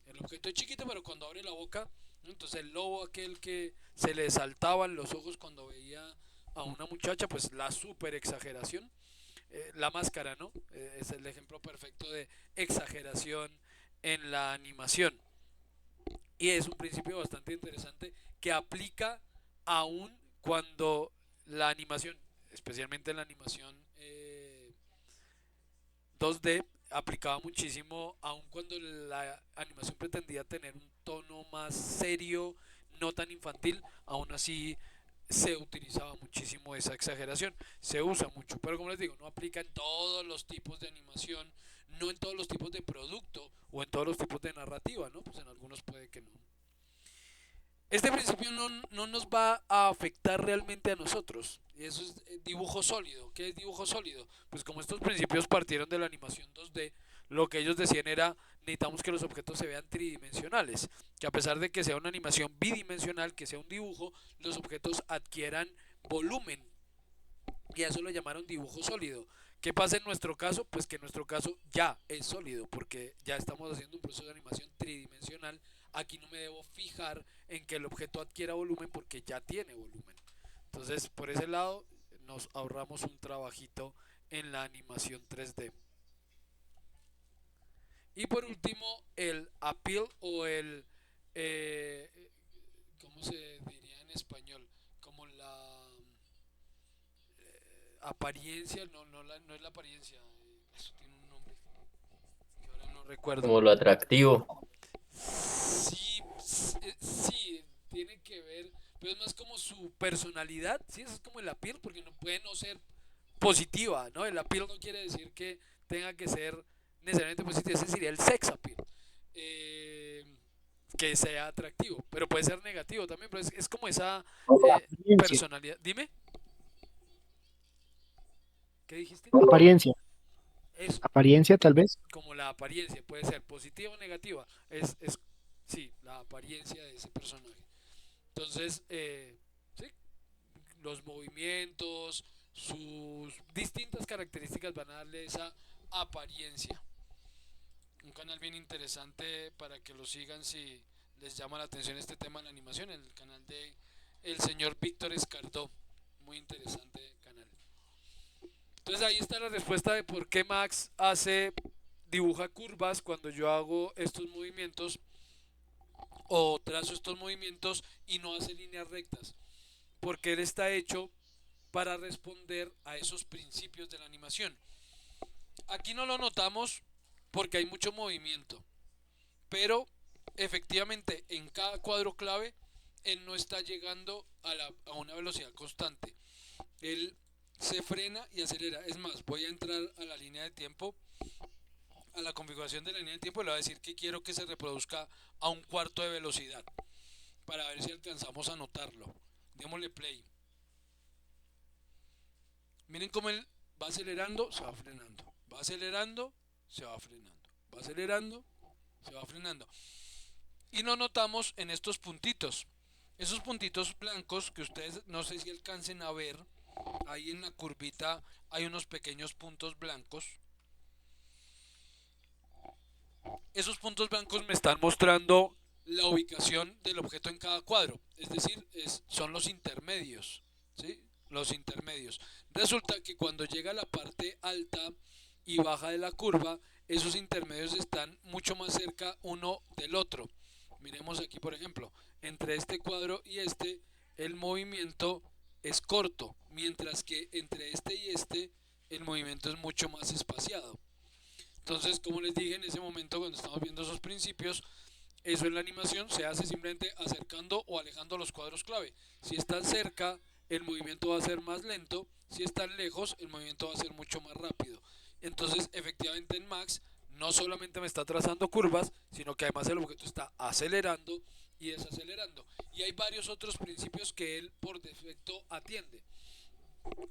El objeto es chiquito, pero cuando abre la boca, entonces el lobo aquel que se le saltaban los ojos cuando veía a una muchacha, pues la super exageración. La máscara, ¿no? Es el ejemplo perfecto de exageración en la animación. Y es un principio bastante interesante que aplica aún cuando la animación, especialmente la animación 2D, aplicaba muchísimo, aun cuando la animación pretendía tener un tono más serio, no tan infantil, aún así se utilizaba muchísimo esa exageración, se usa mucho, pero como les digo, no aplica en todos los tipos de animación, no en todos los tipos de producto o en todos los tipos de narrativa, ¿no? Pues en algunos puede que no. Este principio no nos va a afectar realmente a nosotros. Y eso es dibujo sólido. ¿Qué es dibujo sólido? Pues como estos principios partieron de la animación 2D, lo que ellos decían era, necesitamos que los objetos se vean tridimensionales. Que a pesar de que sea una animación bidimensional, que sea un dibujo, los objetos adquieran volumen. Y a eso lo llamaron dibujo sólido. ¿Qué pasa en nuestro caso? Pues que en nuestro caso ya es sólido, porque ya estamos haciendo un proceso de animación tridimensional. Aquí no me debo fijar en que el objeto adquiera volumen porque ya tiene volumen. Entonces, por ese lado, nos ahorramos un trabajito en la animación 3D. Y por último, el appeal o el... ¿cómo se diría en español? Como la apariencia, no es la apariencia, eso tiene un nombre que ahora no recuerdo. Como lo atractivo. Sí, sí, tiene que ver, pero es más como su personalidad, sí, eso es como el appeal, porque no puede no ser positiva, ¿no? El appeal no quiere decir que tenga que ser necesariamente positivo, ese sería el sex appeal, que sea atractivo, pero puede ser negativo también, pero es como esa Apariencia, personalidad. Dime, ¿qué dijiste? apariencia, Eso, apariencia tal vez. como la apariencia, puede ser positiva o negativa, sí, la apariencia de ese personaje. Entonces, sí, los movimientos, sus distintas características van a darle esa apariencia. Un canal bien interesante para que lo sigan si les llama la atención este tema de la animación, el canal de el señor Víctor Escardó, muy interesante canal. Entonces ahí está la respuesta de por qué Max dibuja curvas cuando yo hago estos movimientos o trazo estos movimientos y no hace líneas rectas, porque él está hecho para responder a esos principios de la animación. Aquí no lo notamos porque hay mucho movimiento, pero efectivamente en cada cuadro clave él no está llegando a una velocidad constante. Él se frena y acelera. Es más, voy a entrar a la línea de tiempo, a la configuración de la línea de tiempo, y le voy a decir que quiero que se reproduzca a un cuarto de velocidad para ver si alcanzamos a notarlo. Démosle play. Miren cómo él va acelerando, se va frenando, va acelerando, se va frenando, va acelerando, se va frenando. Y lo notamos en estos puntitos. Esos puntitos blancos que ustedes no sé si alcancen a ver, ahí en la curvita hay unos pequeños puntos blancos. Esos puntos blancos me están mostrando la ubicación del objeto en cada cuadro, es decir, son los intermedios, ¿sí? Los intermedios. Resulta que cuando llega a la parte alta y baja de la curva, esos intermedios están mucho más cerca uno del otro. Miremos aquí, por ejemplo, entre este cuadro y este, el movimiento es corto, mientras que entre este y este, el movimiento es mucho más espaciado. Entonces, como les dije en ese momento, cuando estamos viendo esos principios, eso en la animación se hace simplemente acercando o alejando los cuadros clave. Si están cerca, el movimiento va a ser más lento. Si están lejos, el movimiento va a ser mucho más rápido. Entonces, efectivamente en Max no solamente me está trazando curvas, sino que además el objeto está acelerando y desacelerando. Y hay varios otros principios que él por defecto atiende.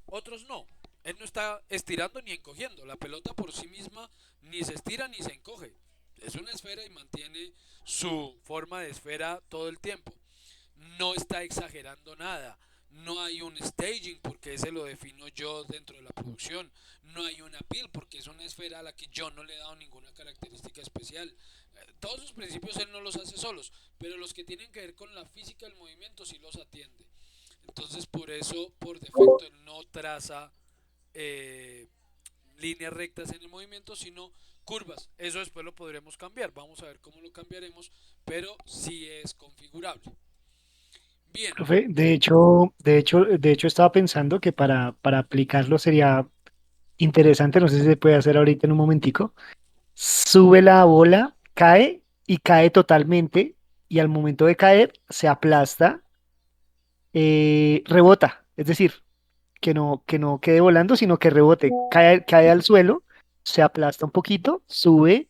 Otros no. Él no está estirando ni encogiendo. La pelota por sí misma ni se estira ni se encoge. Es una esfera y mantiene su forma de esfera todo el tiempo. No está exagerando nada. No hay un staging porque ese lo defino yo dentro de la producción. No hay una peel porque es una esfera a la que yo no le he dado ninguna característica especial. Todos sus principios él no los hace solos, pero los que tienen que ver con la física del movimiento sí los atiende. Entonces por eso, por defecto, él no traza eh, líneas rectas en el movimiento, sino curvas. Eso después lo podremos cambiar. Vamos a ver cómo lo cambiaremos, pero sí es configurable. Bien. Profe, de hecho estaba pensando que para aplicarlo sería interesante, no sé si se puede hacer ahorita en un momentico. Sube la bola, cae y cae totalmente, y al momento de caer se aplasta, rebota, es decir, que no quede volando, sino que rebote, cae al suelo, se aplasta un poquito, sube,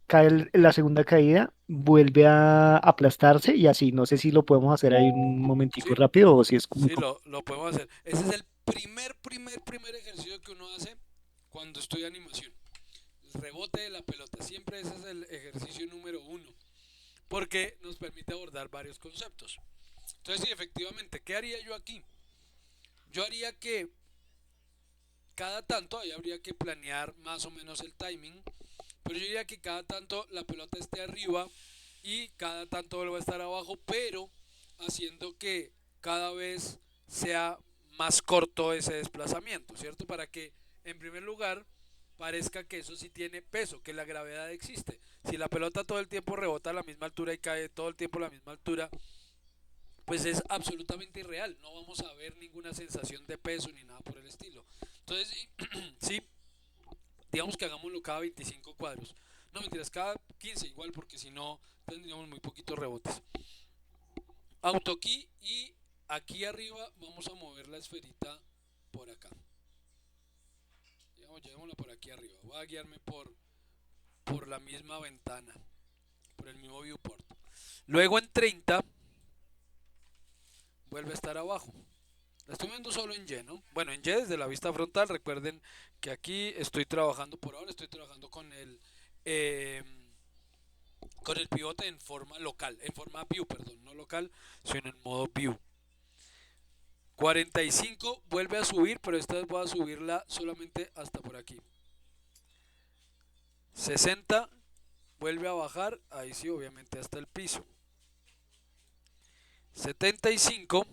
cae la segunda caída, vuelve a aplastarse y así. No sé si lo podemos hacer ahí un momentico Sí, rápido o si es muy sí, lo podemos hacer. Ese es el primer ejercicio que uno hace cuando estudia animación. El rebote de la pelota. Siempre ese es el ejercicio número uno. Porque nos permite abordar varios conceptos. Entonces, sí, efectivamente, ¿qué haría yo aquí? Yo haría que cada tanto, ahí habría que planear más o menos el timing, pero yo diría que cada tanto la pelota esté arriba y cada tanto vuelva a estar abajo, pero haciendo que cada vez sea más corto ese desplazamiento, ¿cierto? Para que, en primer lugar, parezca que eso sí tiene peso, que la gravedad existe. Si la pelota todo el tiempo rebota a la misma altura y cae todo el tiempo a la misma altura, pues es absolutamente irreal. No vamos a ver ninguna sensación de peso ni nada por el estilo. Entonces, sí, sí, digamos que hagámoslo cada 25 cuadros. No mentiras, cada 15 igual, porque si no tendríamos muy poquitos rebotes. Autokey y aquí arriba vamos a mover la esferita por acá. Llevémosla por aquí arriba. Voy a guiarme por la misma ventana, por el mismo viewport. Luego en 30 vuelve a estar abajo. La estoy viendo solo en Y, ¿no? Bueno, en Y desde la vista frontal. Recuerden que aquí estoy trabajando por ahora, estoy trabajando eh, con el pivote en forma local, en forma view, perdón, no local, sino en modo view. 45 vuelve a subir, pero esta vez voy a subirla solamente hasta por aquí. 60 vuelve a bajar, ahí sí, obviamente hasta el piso. 75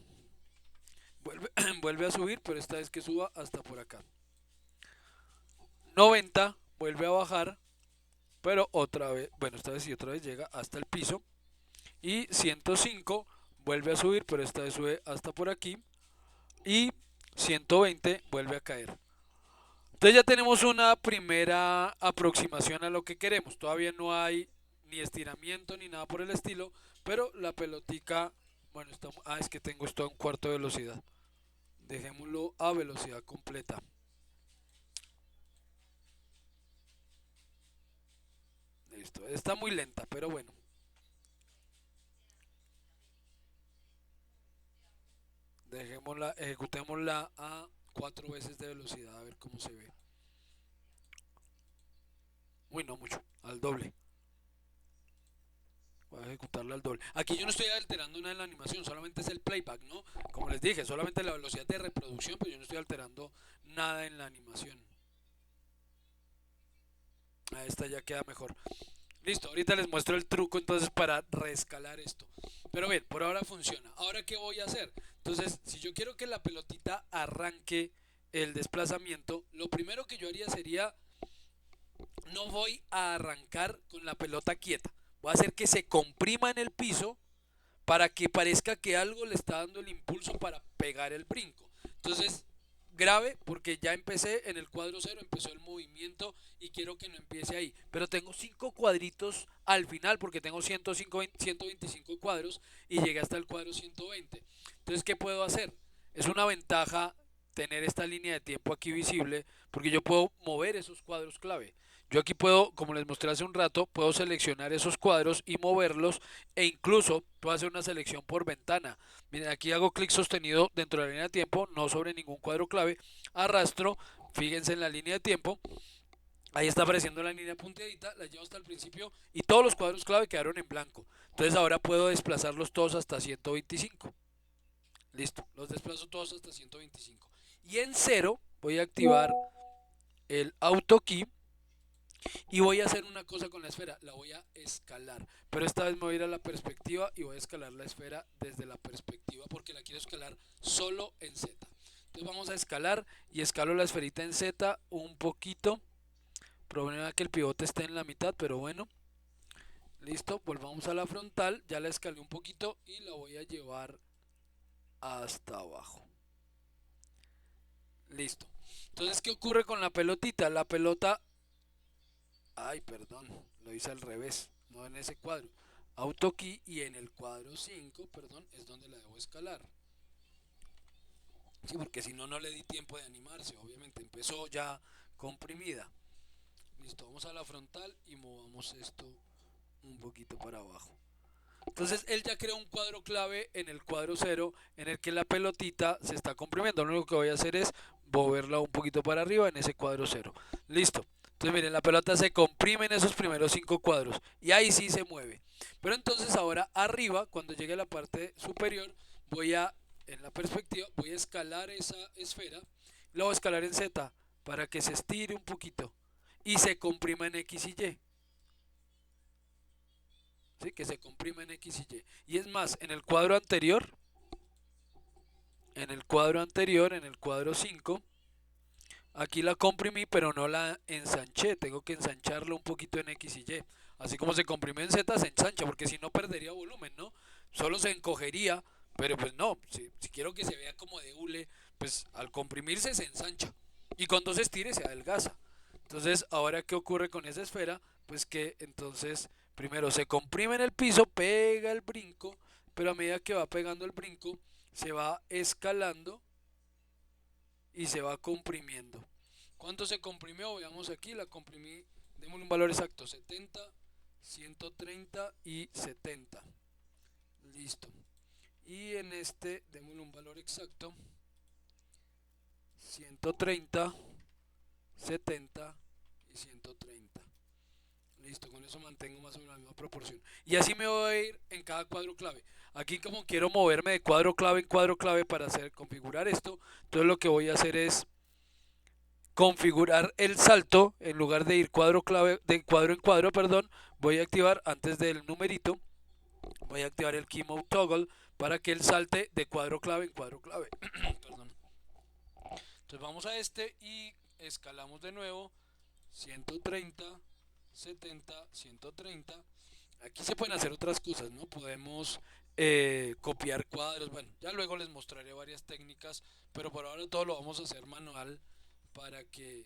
vuelve a subir, pero esta vez que suba hasta por acá. 90 vuelve a bajar, pero otra vez, bueno, esta vez sí otra vez llega hasta el piso. Y 105 vuelve a subir, pero esta vez sube hasta por aquí. Y 120 vuelve a caer. Entonces ya tenemos una primera aproximación a lo que queremos. Todavía no hay ni estiramiento ni nada por el estilo, pero la pelotica, bueno, es que tengo esto a un cuarto de velocidad. Dejémoslo a velocidad completa. Listo, está muy lenta, pero bueno. Dejémosla, ejecutémosla a 4 veces de velocidad a ver cómo se ve. Uy, no mucho, al doble. Voy a ejecutarla al doble. Aquí yo no estoy alterando nada en la animación, solamente es el playback, ¿no? Como les dije, solamente la velocidad de reproducción, pero yo no estoy alterando nada en la animación. A esta ya queda mejor. Listo, ahorita les muestro el truco entonces para reescalar esto. Pero bien, por ahora funciona. Ahora, ¿qué voy a hacer? Entonces, si yo quiero que la pelotita arranque el desplazamiento, lo primero que yo haría sería, no voy a arrancar con la pelota quieta. Voy a hacer que se comprima en el piso para que parezca que algo le está dando el impulso para pegar el brinco. Entonces, grave, porque ya empecé en el cuadro 0, empezó el movimiento y quiero que no empiece ahí. Pero tengo 5 cuadritos al final porque tengo 125 cuadros y llegué hasta el cuadro 120. Entonces, ¿qué puedo hacer? Es una ventaja tener esta línea de tiempo aquí visible porque yo puedo mover esos cuadros clave. Yo aquí puedo, como les mostré hace un rato, puedo seleccionar esos cuadros y moverlos e incluso puedo hacer una selección por ventana. Miren, aquí hago clic sostenido dentro de la línea de tiempo, no sobre ningún cuadro clave, arrastro, fíjense en la línea de tiempo. Ahí está apareciendo la línea punteadita, la llevo hasta el principio y todos los cuadros clave quedaron en blanco. Entonces ahora puedo desplazarlos todos hasta 125. Listo, los desplazo todos hasta 125. Y en cero voy a activar el auto key y voy a hacer una cosa con la esfera, la voy a escalar. Pero esta vez me voy a ir a la perspectiva y voy a escalar la esfera desde la perspectiva porque la quiero escalar solo en Z. Entonces vamos a escalar y escalo la esferita en Z un poquito. Problema que el pivote esté en la mitad, pero bueno. Listo, volvamos a la frontal. Ya la escalé un poquito y la voy a llevar hasta abajo. Listo. Entonces, ¿qué ocurre con la pelotita? La pelota... Ay, perdón, lo hice al revés, no en ese cuadro. Auto key y en el cuadro 5, perdón, es donde la debo escalar. Sí, porque si no, no le di tiempo de animarse. Obviamente empezó ya comprimida. Listo, vamos a la frontal y movamos esto un poquito para abajo. Entonces él ya creó un cuadro clave en el cuadro 0 en el que la pelotita se está comprimiendo. Lo único que voy a hacer es moverla un poquito para arriba en ese cuadro 0. Listo. Entonces miren, la pelota se comprime en esos primeros 5 cuadros y ahí sí se mueve. Pero entonces ahora arriba, cuando llegue a la parte superior, voy a, en la perspectiva, voy a escalar esa esfera. La voy a escalar en Z para que se estire un poquito y se comprima en X y Y. ¿Sí? Que se comprima en X y Y. Y es más, en el cuadro anterior, en el cuadro 5, aquí la comprimí, pero no la ensanché. Tengo que ensancharla un poquito en X y Y. Así como se comprime en Z, se ensancha, porque si no perdería volumen, ¿no? Solo se encogería, pero pues no. Si quiero que se vea como de hule, pues al comprimirse se ensancha. Y cuando se estire, se adelgaza. Entonces, ahora, ¿qué ocurre con esa esfera? Pues que entonces, primero se comprime en el piso, pega el brinco, pero a medida que va pegando el brinco, se va escalando y se va comprimiendo. ¿Cuánto se comprimió? Veamos aquí, la comprimí, démosle un valor exacto, 70, 130 y 70. Listo. Y en este, démosle un valor exacto, 130, 70 y 130. Listo, con eso mantengo más o menos la misma proporción. Y así me voy a ir en cada cuadro clave. Aquí como quiero moverme de cuadro clave en cuadro clave para configurar esto, entonces lo que voy a hacer es configurar el salto en lugar de ir cuadro clave de cuadro en cuadro, perdón, voy a activar antes del numerito, voy a activar el Key Mode Toggle para que él salte de cuadro clave en cuadro clave. Perdón. Entonces vamos a este y escalamos de nuevo 130, 70, 130. Aquí se pueden hacer otras cosas, ¿no? Podemos copiar cuadros. Bueno, ya luego les mostraré varias técnicas, pero por ahora todo lo vamos a hacer manual para que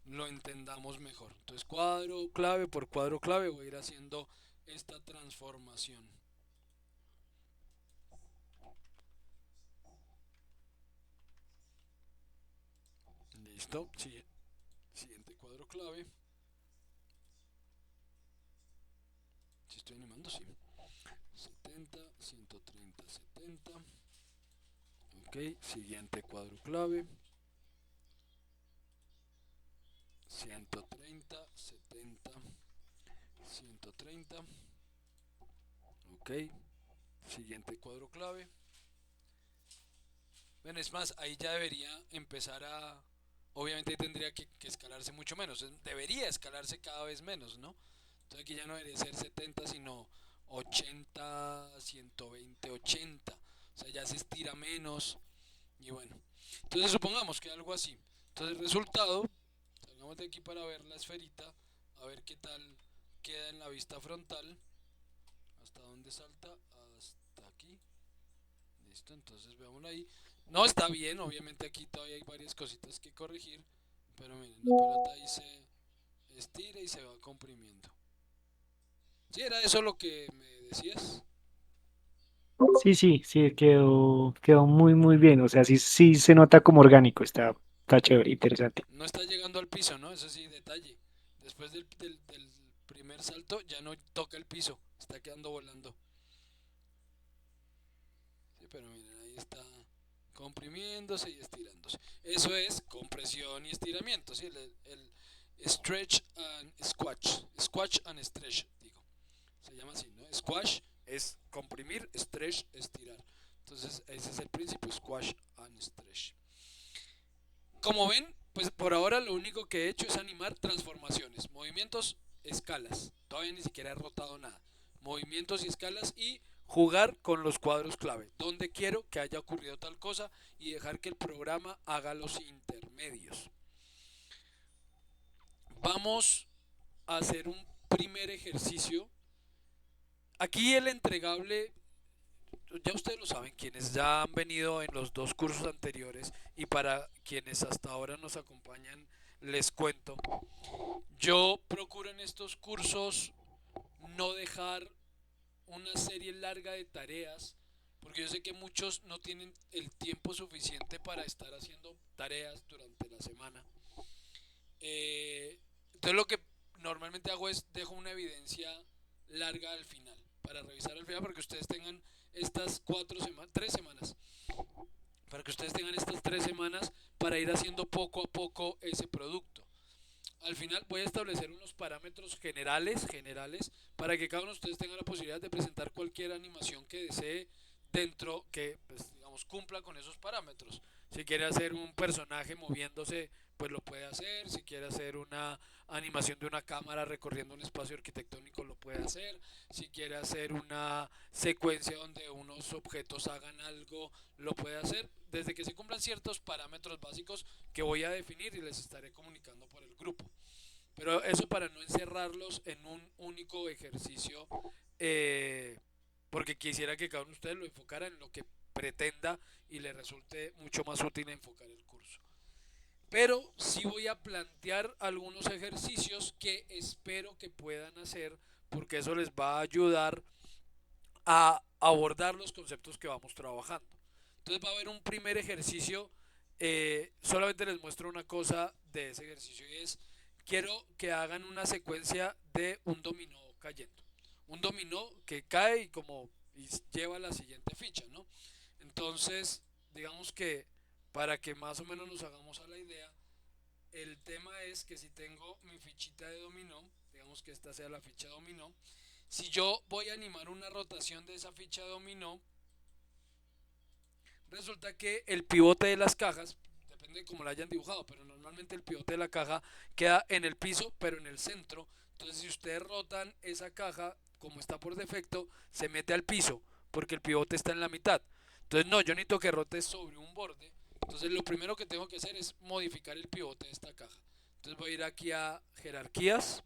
lo entendamos mejor. Entonces, cuadro clave por cuadro clave voy a ir haciendo esta transformación. Listo. Sí. Siguiente cuadro clave. Si estoy animando, sí. 70, 130, 70. Ok, siguiente cuadro clave. 130, 70, 130. Ok, siguiente cuadro clave. Bueno, es más, ahí ya debería empezar a... Obviamente tendría que escalarse mucho menos. Debería escalarse cada vez menos, ¿no? Entonces aquí ya no debería ser 70, sino 80, 120, 80. O sea, ya se estira menos. Y bueno, entonces supongamos que algo así. Entonces el resultado, salgamos de aquí para ver la esferita, a ver qué tal queda en la vista frontal. ¿Hasta dónde salta? Hasta aquí. Listo, entonces veámoslo ahí. No está bien, obviamente aquí todavía hay varias cositas que corregir. Pero miren, la pelota ahí se estira y se va comprimiendo. ¿Sí era eso lo que me decías? Sí, sí, sí, quedó muy, muy bien. O sea, sí, sí se nota como orgánico, está chévere, interesante. No está llegando al piso, ¿no? Eso sí, detalle. Después del primer salto ya no toca el piso, está quedando volando. Sí, pero miren, ahí está comprimiéndose y estirándose. Eso es compresión y estiramiento, ¿sí? El stretch and squash. Squash and stretch, digo. Se llama así, ¿no? Squash es comprimir, stretch, estirar. Entonces, ese es el principio, squash and stretch. Como ven, pues por ahora lo único que he hecho es animar transformaciones, movimientos, escalas. Todavía ni siquiera he rotado nada. Movimientos y escalas y jugar con los cuadros clave. Donde quiero que haya ocurrido tal cosa y dejar que el programa haga los intermedios. Vamos a hacer un primer ejercicio. Aquí el entregable, ya ustedes lo saben, quienes ya han venido en los dos cursos anteriores y para quienes hasta ahora nos acompañan, les cuento. Yo procuro en estos cursos no dejar una serie larga de tareas, porque yo sé que muchos no tienen el tiempo suficiente para estar haciendo tareas durante la semana. Entonces lo que normalmente hago es dejo una evidencia larga al final, para revisar al final, para que ustedes tengan estas 3 semanas, para que ustedes tengan estas 3 semanas para ir haciendo poco a poco ese producto. Al final voy a establecer unos parámetros generales, para que cada uno de ustedes tenga la posibilidad de presentar cualquier animación que desee dentro que, pues, digamos, cumpla con esos parámetros. Si quiere hacer un personaje moviéndose, pues lo puede hacer. Si quiere hacer una animación de una cámara recorriendo un espacio arquitectónico, lo puede hacer. Si quiere hacer una secuencia donde unos objetos hagan algo, lo puede hacer, desde que se cumplan ciertos parámetros básicos que voy a definir y les estaré comunicando por el grupo. Pero eso para no encerrarlos en un único ejercicio, porque quisiera que cada uno de ustedes lo enfocara en lo que pretenda y le resulte mucho más útil enfocar el curso. Pero sí voy a plantear algunos ejercicios que espero que puedan hacer, porque eso les va a ayudar a abordar los conceptos que vamos trabajando. Entonces va a haber un primer ejercicio, solamente les muestro una cosa de ese ejercicio y es, quiero que hagan una secuencia de un dominó cayendo. Un dominó que cae y lleva la siguiente ficha, ¿no? Entonces, digamos que para que más o menos nos hagamos a la idea, el tema es que si tengo mi fichita de dominó, digamos que esta sea la ficha dominó, si yo voy a animar una rotación de esa ficha dominó, resulta que el pivote de las cajas, depende de cómo la hayan dibujado, pero normalmente el pivote de la caja queda en el piso, pero en el centro. Entonces, si ustedes rotan esa caja, como está por defecto, se mete al piso, porque el pivote está en la mitad. Entonces, no, yo necesito que rote sobre un borde. Entonces, lo primero que tengo que hacer es modificar el pivote de esta caja. Entonces, voy a ir aquí a jerarquías,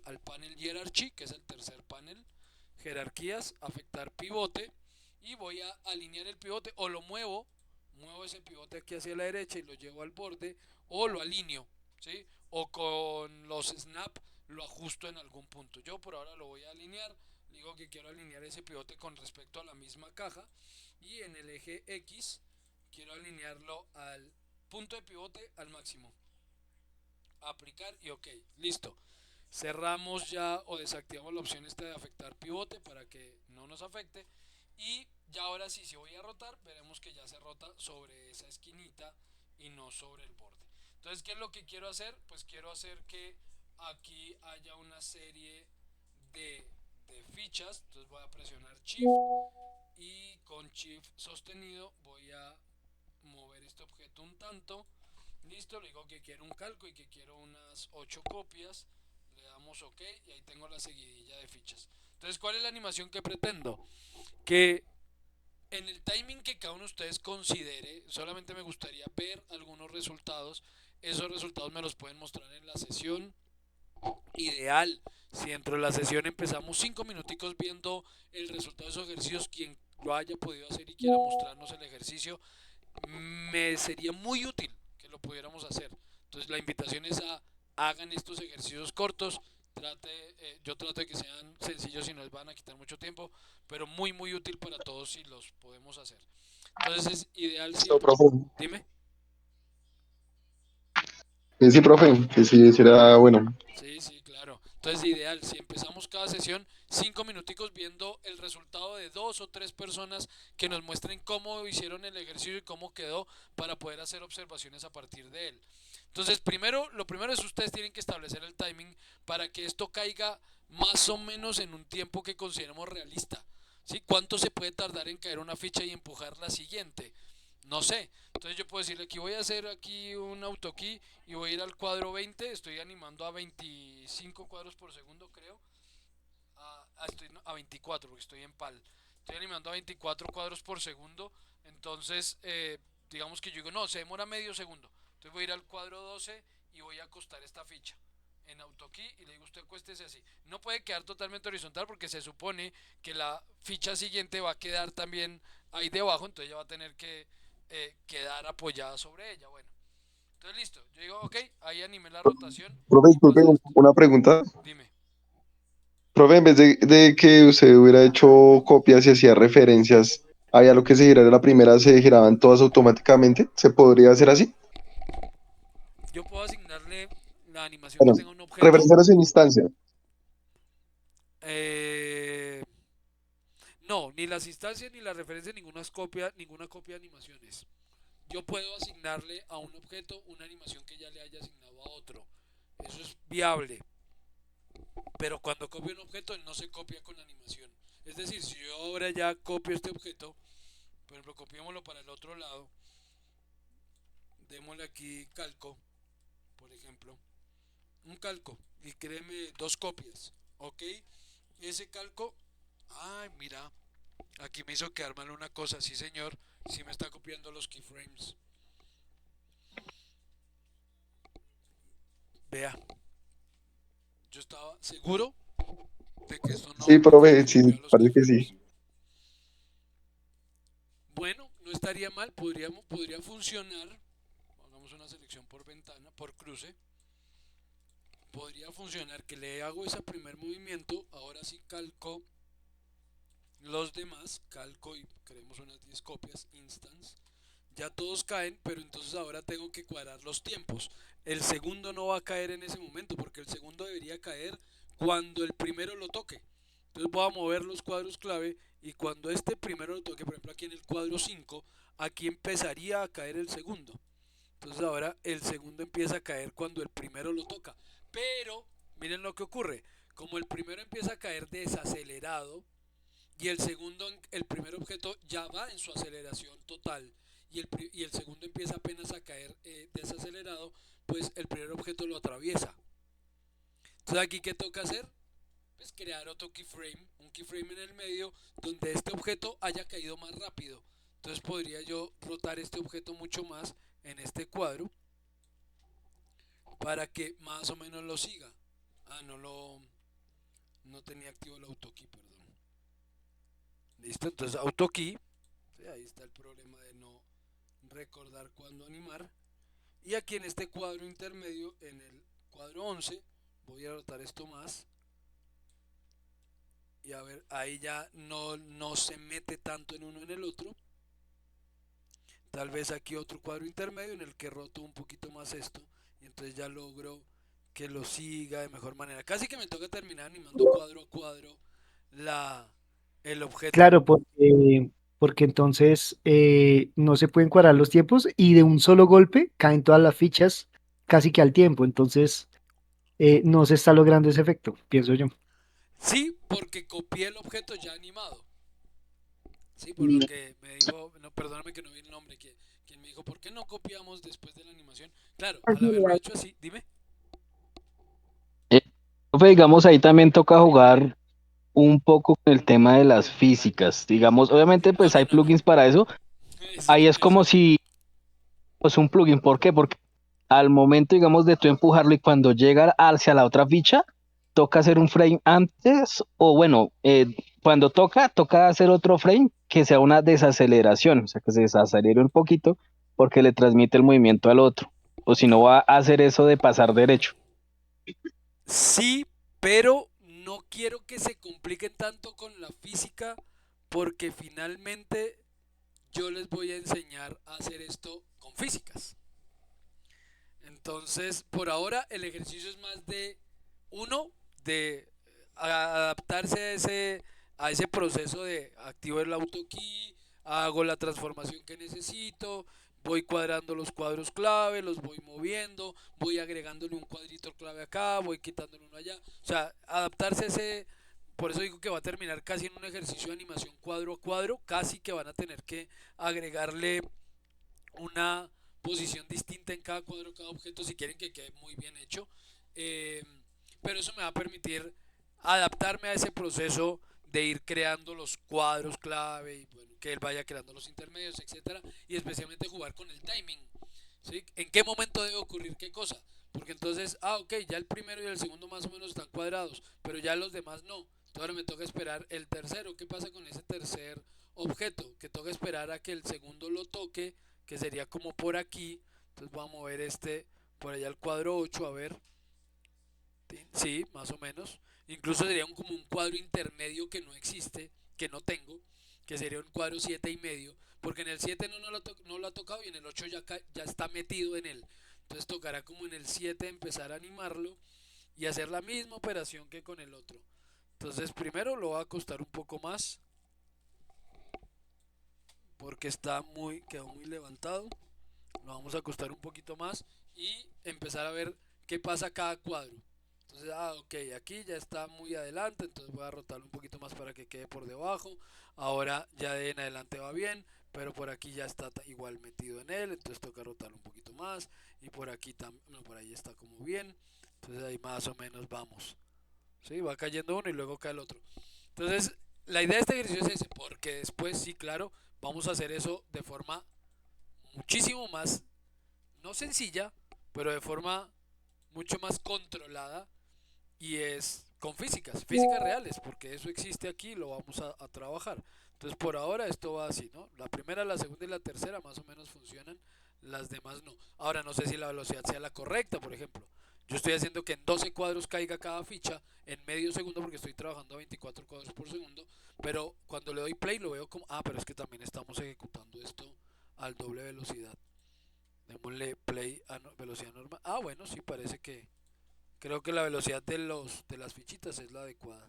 al panel hierarchy, que es el tercer panel. Jerarquías, afectar pivote. Y voy a alinear el pivote, o lo muevo ese pivote aquí hacia la derecha y lo llevo al borde, o lo alineo, ¿sí? O con los snap lo ajusto en algún punto. Yo por ahora lo voy a alinear, digo que quiero alinear ese pivote con respecto a la misma caja, y en el eje X quiero alinearlo al punto de pivote al máximo. Aplicar y ok, listo. Cerramos ya o desactivamos la opción esta de afectar pivote para que no nos afecte. Y ya ahora sí, si voy a rotar, veremos que ya se rota sobre esa esquinita y no sobre el borde. Entonces, ¿qué es lo que quiero hacer? Pues quiero hacer que aquí haya una serie de fichas. Entonces voy a presionar Shift y con Shift sostenido voy a mover este objeto un tanto. Listo, le digo que quiero un calco y que quiero unas 8 copias. Le damos OK y ahí tengo la seguidilla de fichas. Entonces, ¿cuál es la animación que pretendo? Que en el timing que cada uno de ustedes considere, solamente me gustaría ver algunos resultados. Esos resultados me los pueden mostrar en la sesión. Ideal, si dentro de la sesión empezamos 5 minuticos viendo el resultado de esos ejercicios, quien lo haya podido hacer y quiera mostrarnos el ejercicio, me sería muy útil que lo pudiéramos hacer. Entonces la invitación es a hagan estos ejercicios cortos. Yo trato de que sean sencillos y no les van a quitar mucho tiempo, pero muy útil para todos si los podemos hacer. Entonces es ideal Listo, siempre. profe. Dime. Sí, profe, que sí, será bueno. Sí, Entonces, ideal, si empezamos cada sesión, 5 minuticos viendo el resultado de 2 o 3 personas que nos muestren cómo hicieron el ejercicio y cómo quedó para poder hacer observaciones a partir de él. Entonces, lo primero es ustedes tienen que establecer el timing para que esto caiga más o menos en un tiempo que consideremos realista. ¿Sí? ¿Cuánto se puede tardar en caer una ficha y empujar la siguiente? No sé. Entonces yo puedo decirle que voy a hacer aquí un autokey y voy a ir al cuadro 20. Estoy animando a 25 cuadros por segundo, creo. Estoy a 24 porque estoy en PAL. Estoy animando a 24 cuadros por segundo. Entonces, digamos que yo digo, no, se demora medio segundo. Entonces voy a ir al cuadro 12 y voy a acostar esta ficha en autokey y le digo usted acuéstese así. No puede quedar totalmente horizontal porque se supone que la ficha siguiente va a quedar también ahí debajo, entonces ella va a tener que quedar apoyada sobre ella. Bueno, entonces listo. Yo digo, ok, ahí animé la rotación Profe, y disculpe, pasa esto. una pregunta. Dime. Profe, en vez de que usted hubiera hecho copias y hacía referencias, había lo que se girara la primera, se giraban todas automáticamente. ¿Se podría hacer así? Yo puedo asignarle la animación que Bueno, tenga un objeto. referencias en instancia. eh, no, ni las instancias ni las referencias, ninguna copia de animaciones. Yo puedo asignarle a un objeto una animación que ya le haya asignado a otro. Eso es viable. Pero cuando copio un objeto, él no se copia con la animación. Es decir, si yo ahora ya copio este objeto, por ejemplo, copiémoslo para el otro lado, démosle aquí calco, por ejemplo, un calco, y créeme 2 copias, ¿ok? Ese calco, ay, mira, aquí me hizo quedar mal una cosa, sí señor, sí me está copiando los keyframes. Vea, yo estaba seguro de que esto Sí, no me profe, había sí, copiado los parece que sí. keyframes. Bueno, no estaría mal, podría funcionar. Hagamos una selección por ventana, por cruce. Podría funcionar que le hago ese primer movimiento. Ahora sí calco los demás. Calco y creemos unas 10 copias instance. Ya todos caen, pero entonces ahora tengo que cuadrar los tiempos. El segundo no va a caer en ese momento porque el segundo debería caer cuando el primero lo toque. Entonces voy a mover los cuadros clave y cuando este primero lo toque, por ejemplo aquí en el cuadro 5, aquí empezaría a caer el segundo. Entonces ahora el segundo empieza a caer cuando el primero lo toca. Pero miren lo que ocurre. Como el primero empieza a caer desacelerado, y el primer objeto ya va en su aceleración total y el segundo empieza apenas a caer desacelerado, pues el primer objeto lo atraviesa. Entonces aquí ¿qué toca hacer? Pues crear otro keyframe, un keyframe en el medio donde este objeto haya caído más rápido. Entonces podría yo rotar este objeto mucho más en este cuadro para que más o menos lo siga. No tenía activo el autokey, perdón. Listo, entonces autokey. Sí, ahí está el problema de no recordar cuándo animar. Y aquí en este cuadro intermedio, en el cuadro 11, voy a rotar esto más. Y a ver, ahí ya no se mete tanto en uno en el otro. Tal vez aquí otro cuadro intermedio en el que roto un poquito más esto. Y entonces ya logro que lo siga de mejor manera. Casi que me toca terminar animando cuadro a cuadro el objeto. Claro, porque entonces no se pueden cuadrar los tiempos y de un solo golpe caen todas las fichas casi que al tiempo. Entonces no se está logrando ese efecto, pienso yo. Sí, porque copié el objeto ya animado. Sí, por lo que me dijo, no, perdóname que no vi el nombre, quien me dijo, ¿por qué no copiamos después de la animación? Claro, al haberlo hecho así, dime. Eh, Profe, digamos, ahí también toca jugar un poco con el tema de las físicas. Digamos, obviamente, No, pues no, hay no, no. plugins para eso. Ahí es Eso. como si pues un plugin. ¿Por qué? Porque al momento, digamos, de tú empujarlo y cuando llega hacia la otra ficha, toca hacer un frame antes o bueno, cuando toca hacer otro frame que sea una desaceleración, o sea, que se desacelere un poquito porque le transmite el movimiento al otro. O si no, va a hacer eso de pasar derecho. Sí, pero no quiero que se compliquen tanto con la física porque finalmente yo les voy a enseñar a hacer esto con físicas. Entonces, por ahora el ejercicio es más de uno, de adaptarse a ese proceso de activo el AutoKey, hago la transformación que necesito, voy cuadrando los cuadros clave, los voy moviendo, voy agregándole un cuadrito clave acá, voy quitándole uno allá. O sea, adaptarse a ese, por eso digo que va a terminar casi en un ejercicio de animación cuadro a cuadro, casi que van a tener que agregarle una posición distinta en cada cuadro, cada objeto, si quieren que quede muy bien hecho. Eh, pero eso me va a permitir adaptarme a ese proceso de ir creando los cuadros clave y bueno, que él vaya creando los intermedios, etcétera, y especialmente jugar con el timing. ¿Sí? ¿En qué momento debe ocurrir qué cosa? Porque entonces, ok, ya el primero y el segundo más o menos están cuadrados, pero ya los demás no. Entonces ahora me toca esperar el tercero. ¿Qué pasa con ese tercer objeto? Que toca esperar a que el segundo lo toque, que sería como por aquí. Entonces voy a mover este por allá al cuadro 8 a ver. Sí, más o menos. Incluso sería como un cuadro intermedio que no existe, que no tengo, que sería un cuadro 7,5, porque en el 7 no lo ha tocado y en el 8 ya está metido en él. Entonces tocará como en el 7 empezar a animarlo y hacer la misma operación que con el otro. Entonces primero lo va a costar un poco más porque quedó muy levantado. Lo vamos a acostar un poquito más y empezar a ver qué pasa cada cuadro. Entonces, ok, aquí ya está muy adelante, entonces voy a rotarlo un poquito más para que quede por debajo. Ahora ya de en adelante va bien, pero por aquí ya está igual metido en él, entonces toca rotarlo un poquito más. Y por aquí también, no, por ahí está como bien. Entonces ahí más o menos vamos. ¿Sí? Va cayendo uno y luego cae el otro. Entonces, la idea de este ejercicio es ese, porque después, sí, claro, vamos a hacer eso de forma muchísimo más, no sencilla, pero de forma mucho más controlada y es con físicas reales, porque eso existe aquí y lo vamos a trabajar. Entonces por ahora esto va así, ¿no? La primera, la segunda y la tercera más o menos funcionan, las demás no. Ahora no sé si la velocidad sea la correcta, por ejemplo. Yo estoy haciendo que en 12 cuadros caiga cada ficha en medio segundo porque estoy trabajando a 24 cuadros por segundo, pero cuando le doy play lo veo como, pero es que también estamos ejecutando esto al doble velocidad. Démosle play a velocidad normal. Bueno, sí parece que creo que la velocidad de las fichitas es la adecuada.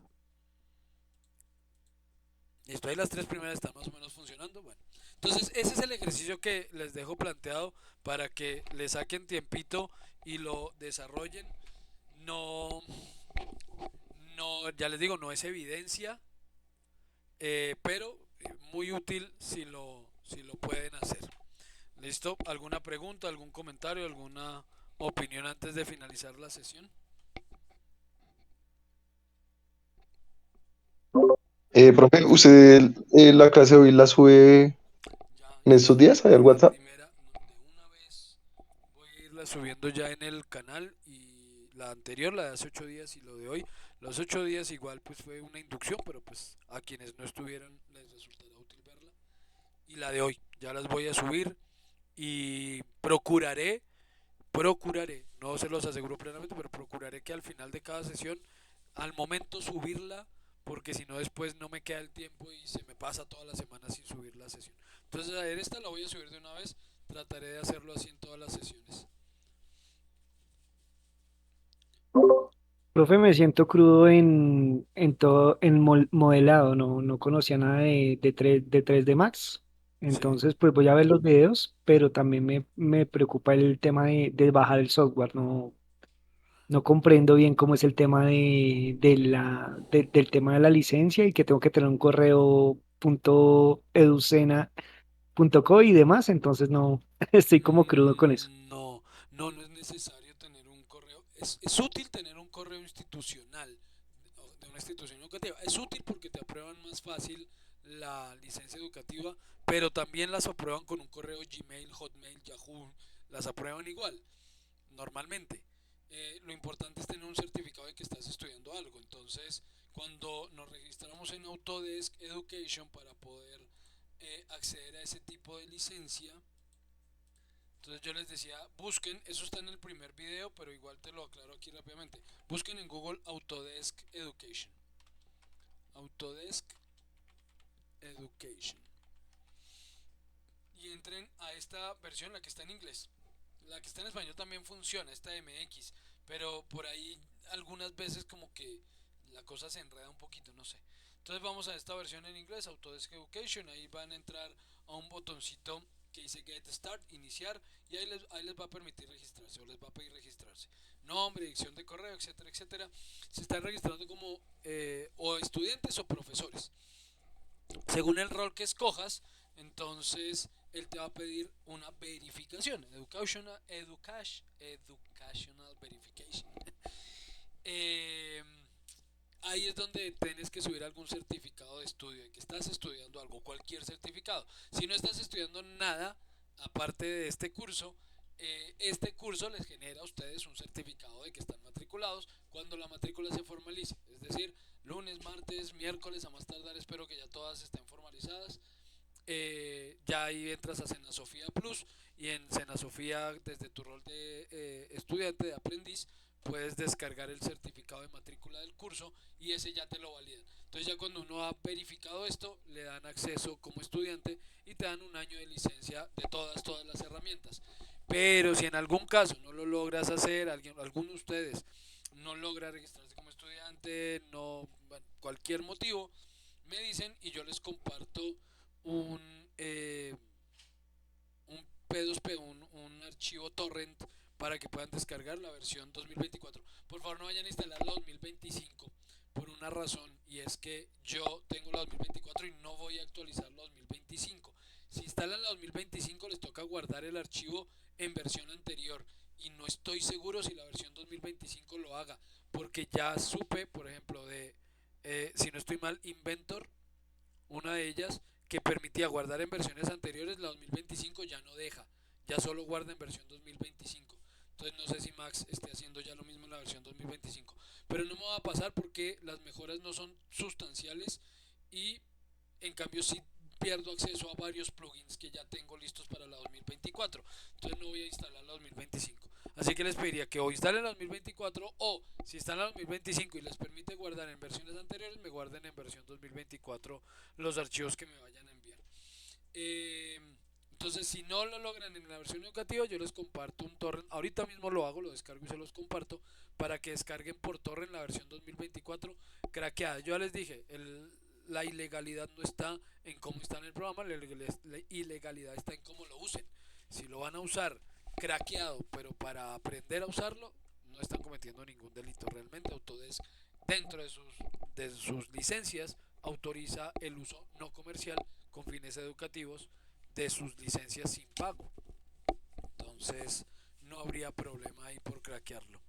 Listo, ahí las tres primeras están más o menos funcionando. Bueno, entonces ese es el ejercicio que les dejo planteado para que le saquen tiempito y lo desarrollen. No, no, ya les digo, no es evidencia, pero muy útil si lo pueden hacer. ¿Listo? ¿Alguna pregunta, algún comentario, alguna opinión antes de finalizar la sesión? Profe, ¿usted la clase de hoy la sube en estos días ahí al La WhatsApp? primera, de una vez voy a irla subiendo ya en el canal y la anterior, la de hace 8 días y lo de hoy. Los 8 días igual pues fue una inducción, pero pues a quienes no estuvieron les resultará útil verla. Y la de hoy, ya las voy a subir y procuraré, no se los aseguro plenamente, pero procuraré que al final de cada sesión, al momento subirla, porque si no después no me queda el tiempo y se me pasa toda la semana sin subir la sesión. Entonces a ver, esta la voy a subir de una vez, trataré de hacerlo así en todas las sesiones. Profe, me siento crudo en todo, modelado, no conocía nada de 3D Max. Sí. Entonces, pues voy a ver los videos, pero también me preocupa el tema de bajar el software. No comprendo bien cómo es el tema del tema de la licencia y que tengo que tener un correo .educena.co y demás. Entonces, no, estoy como crudo con eso. No, no es necesario tener un correo. Es útil tener un correo institucional de una institución educativa. Es útil porque te aprueban más fácil la licencia educativa, pero también las aprueban con un correo Gmail, Hotmail, Yahoo. Las aprueban igual, normalmente. Lo importante es tener un certificado de que estás estudiando algo. Entonces, cuando nos registramos en Autodesk Education para poder acceder a ese tipo de licencia, entonces yo les decía, busquen, eso está en el primer video, pero igual te lo aclaro aquí rápidamente. Busquen en Google Autodesk Education. Autodesk Education. Y entren a esta versión, la que está en inglés. La que está en español también funciona, esta MX. Pero por ahí algunas veces como que la cosa se enreda un poquito, no sé. Entonces vamos a esta versión en inglés, Autodesk Education, ahí van a entrar a un botoncito que dice Get Start, iniciar, y ahí les va a permitir registrarse, o les va a pedir registrarse. Nombre, dirección de correo, etcétera, etcétera. Se están registrando como o estudiantes o profesores. Según el rol que escojas, entonces él te va a pedir una verificación, educational verification. Eh, Ahí es donde tienes que subir algún certificado de estudio, de que estás estudiando algo, cualquier certificado. Si no estás estudiando nada, aparte de este curso les genera a ustedes un certificado de que están matriculados cuando la matrícula se formalice. Es decir, lunes, martes, miércoles, a más tardar, espero que ya todas estén formalizadas. Ya ahí entras a Sena Sofía Plus, y en Sena Sofía, desde tu rol de estudiante, de aprendiz, puedes descargar el certificado de matrícula del curso y ese ya te lo validan. Entonces ya cuando uno ha verificado esto, le dan acceso como estudiante y te dan un año de licencia de todas las herramientas. Pero si en algún caso no lo logras hacer, alguno de ustedes no logra registrarse como estudiante, no, bueno, cualquier motivo, me dicen y yo les comparto un, eh, un P2P, un archivo torrent para que puedan descargar la versión 2024. Por favor, no vayan a instalar la 2025 por una razón, y es que yo tengo la 2024 y no voy a actualizar la 2025. Si instalan la 2025 les toca guardar el archivo en versión anterior, y no estoy seguro si la versión 2025 lo haga, porque ya supe, por ejemplo, si no estoy mal, Inventor, una de ellas, que permitía guardar en versiones anteriores, la 2025 ya no deja, ya solo guarda en versión 2025. Entonces no sé si Max esté haciendo ya lo mismo en la versión 2025, pero no me va a pasar porque las mejoras no son sustanciales, y en cambio sí pierdo acceso a varios plugins que ya tengo listos para la 2024. Entonces no voy a instalar la 2025. Así que les pediría que o instalen la 2024, o si están en la 2025 y les permite guardar en versiones anteriores, me guarden en versión 2024 los archivos que me vayan a enviar. Entonces, si no lo logran en la versión educativa, yo les comparto un torrent. Ahorita mismo lo hago, lo descargo y se los comparto para que descarguen por torrent la versión 2024 craqueada. Yo ya les dije, la ilegalidad no está en cómo está en el programa, la ilegalidad está en cómo lo usen. Si lo van a usar craqueado, pero para aprender a usarlo, no están cometiendo ningún delito. Realmente Autodesk, dentro de sus licencias, autoriza el uso no comercial con fines educativos de sus licencias sin pago. Entonces no habría problema ahí por craquearlo.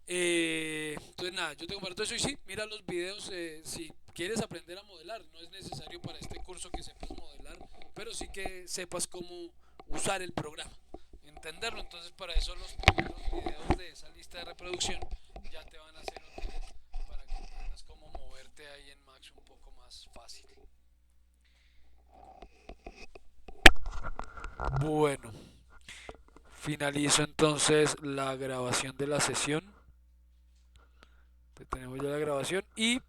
Entonces nada, yo te comparto eso, y sí, mira los videos. Si quieres aprender a modelar, no es necesario para este curso que sepas modelar, pero sí que sepas cómo usar el programa, entenderlo. Entonces para eso los primeros videos de esa lista de reproducción ya te van a ser útiles para que entiendas cómo moverte ahí en Max un poco más fácil. Bueno, finalizo entonces la grabación de la sesión. Tenemos ya la grabación y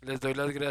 les doy las gracias.